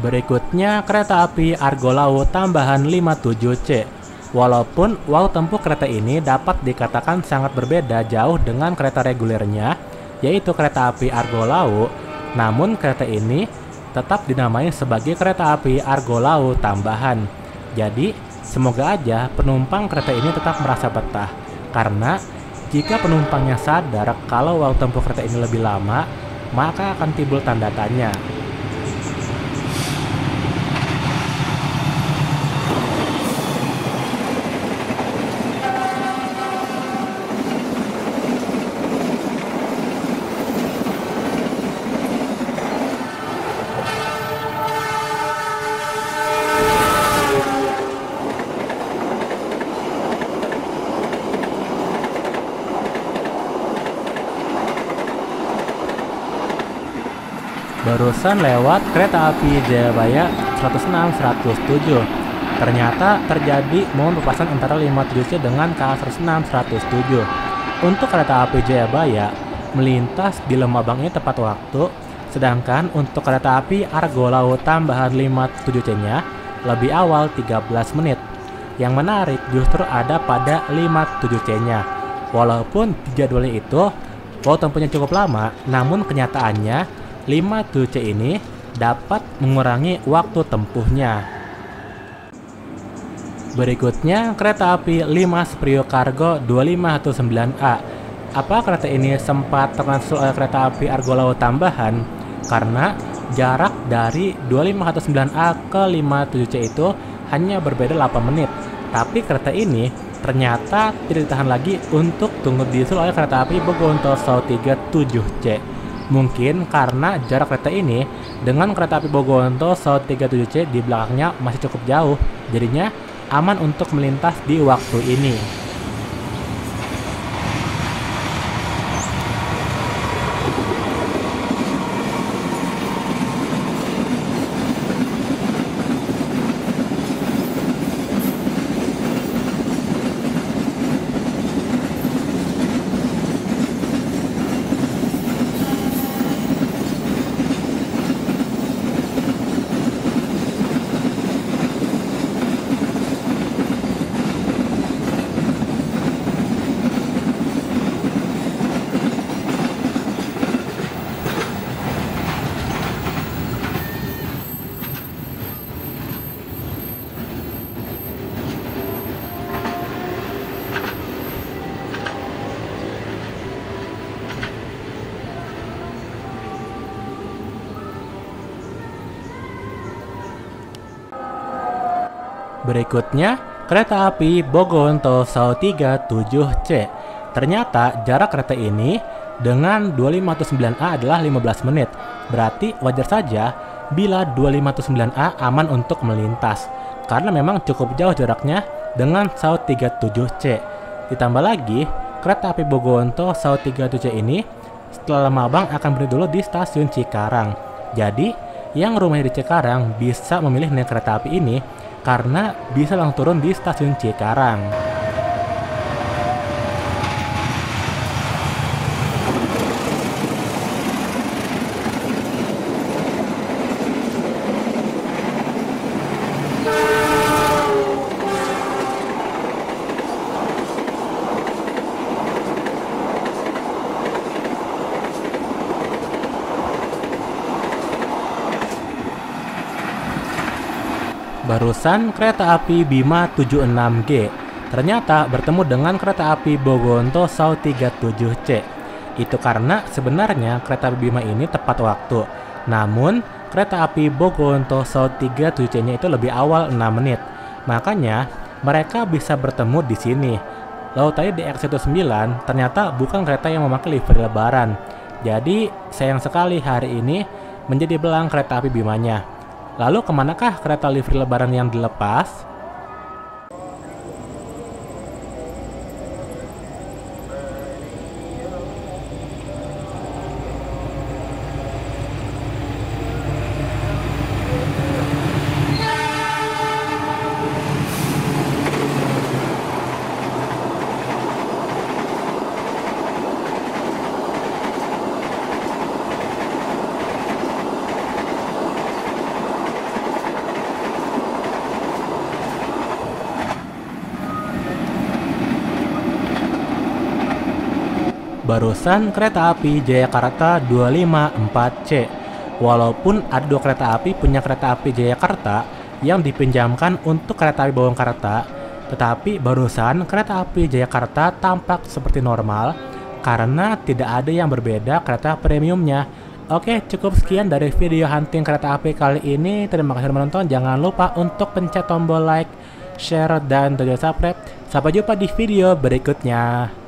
Berikutnya kereta api Argo Laut tambahan 57C. Walaupun waktu tempuh kereta ini dapat dikatakan sangat berbeda jauh dengan kereta regulernya, yaitu kereta api Argo Laut, namun kereta ini tetap dinamai sebagai kereta api Argo Laut tambahan. Jadi, semoga aja penumpang kereta ini tetap merasa betah, karena jika penumpangnya sadar kalau waktu tempuh kereta ini lebih lama, maka akan timbul tanda tanya. Barusan lewat kereta api Jayabaya 106-107. Ternyata terjadi momen perpasan antara 57C dengan KA106-107. Untuk kereta api Jayabaya melintas di Lembah Abang ini tepat waktu, sedangkan untuk kereta api Argo Laut tambahan 57C-nya lebih awal 13 menit. Yang menarik justru ada pada 57C-nya. Walaupun jadwalnya itu waktu tempuhnya cukup lama, namun kenyataannya 57C ini dapat mengurangi waktu tempuhnya. Berikutnya kereta api Limas Priok Cargo 2519A. Apa kereta ini sempat termasuk oleh kereta api Argo Laut tambahan? Karena jarak dari 2519A ke 57C itu hanya berbeda 8 menit. Tapi kereta ini ternyata tidak ditahan lagi untuk tunggu diusul oleh kereta api Bogonto Sau 37C. Mungkin karena jarak kereta ini dengan kereta api Bogonto Sau 37C di belakangnya masih cukup jauh, jadinya aman untuk melintas di waktu ini. Berikutnya, kereta api Bogonto Sau 37C. Ternyata jarak kereta ini dengan 2519A adalah 15 menit. Berarti wajar saja bila 2519A aman untuk melintas. Karena memang cukup jauh jaraknya dengan Sau 37C. Ditambah lagi, kereta api Bogonto Sau 37C ini setelah Lembah Abang akan berhenti dulu di stasiun Cikarang. Jadi, yang rumahnya di Cikarang bisa memilih naik kereta api ini karena bisa langsung turun di stasiun Cikarang. Barusan kereta api Bima 76G ternyata bertemu dengan kereta api Bogonto Sau 37C. Itu karena sebenarnya kereta api Bima ini tepat waktu. Namun kereta api Bogonto Sau 37C-nya itu lebih awal 6 menit. Makanya mereka bisa bertemu di sini. Lalu tadi di X19 ternyata bukan kereta yang memakai livery lebaran. Jadi sayang sekali hari ini menjadi belang kereta api Bimanya. Lalu kemanakah kereta livery lebaran yang dilepas? Barusan kereta api Jayakarta 254C. Walaupun ada 2 kereta api punya kereta api Jayakarta yang dipinjamkan untuk kereta api Bawangkarta, tetapi barusan kereta api Jayakarta tampak seperti normal karena tidak ada yang berbeda kereta premiumnya. Oke, cukup sekian dari video hunting kereta api kali ini. Terima kasih sudah menonton. Jangan lupa untuk pencet tombol like, share, dan subscribe. Sampai jumpa di video berikutnya.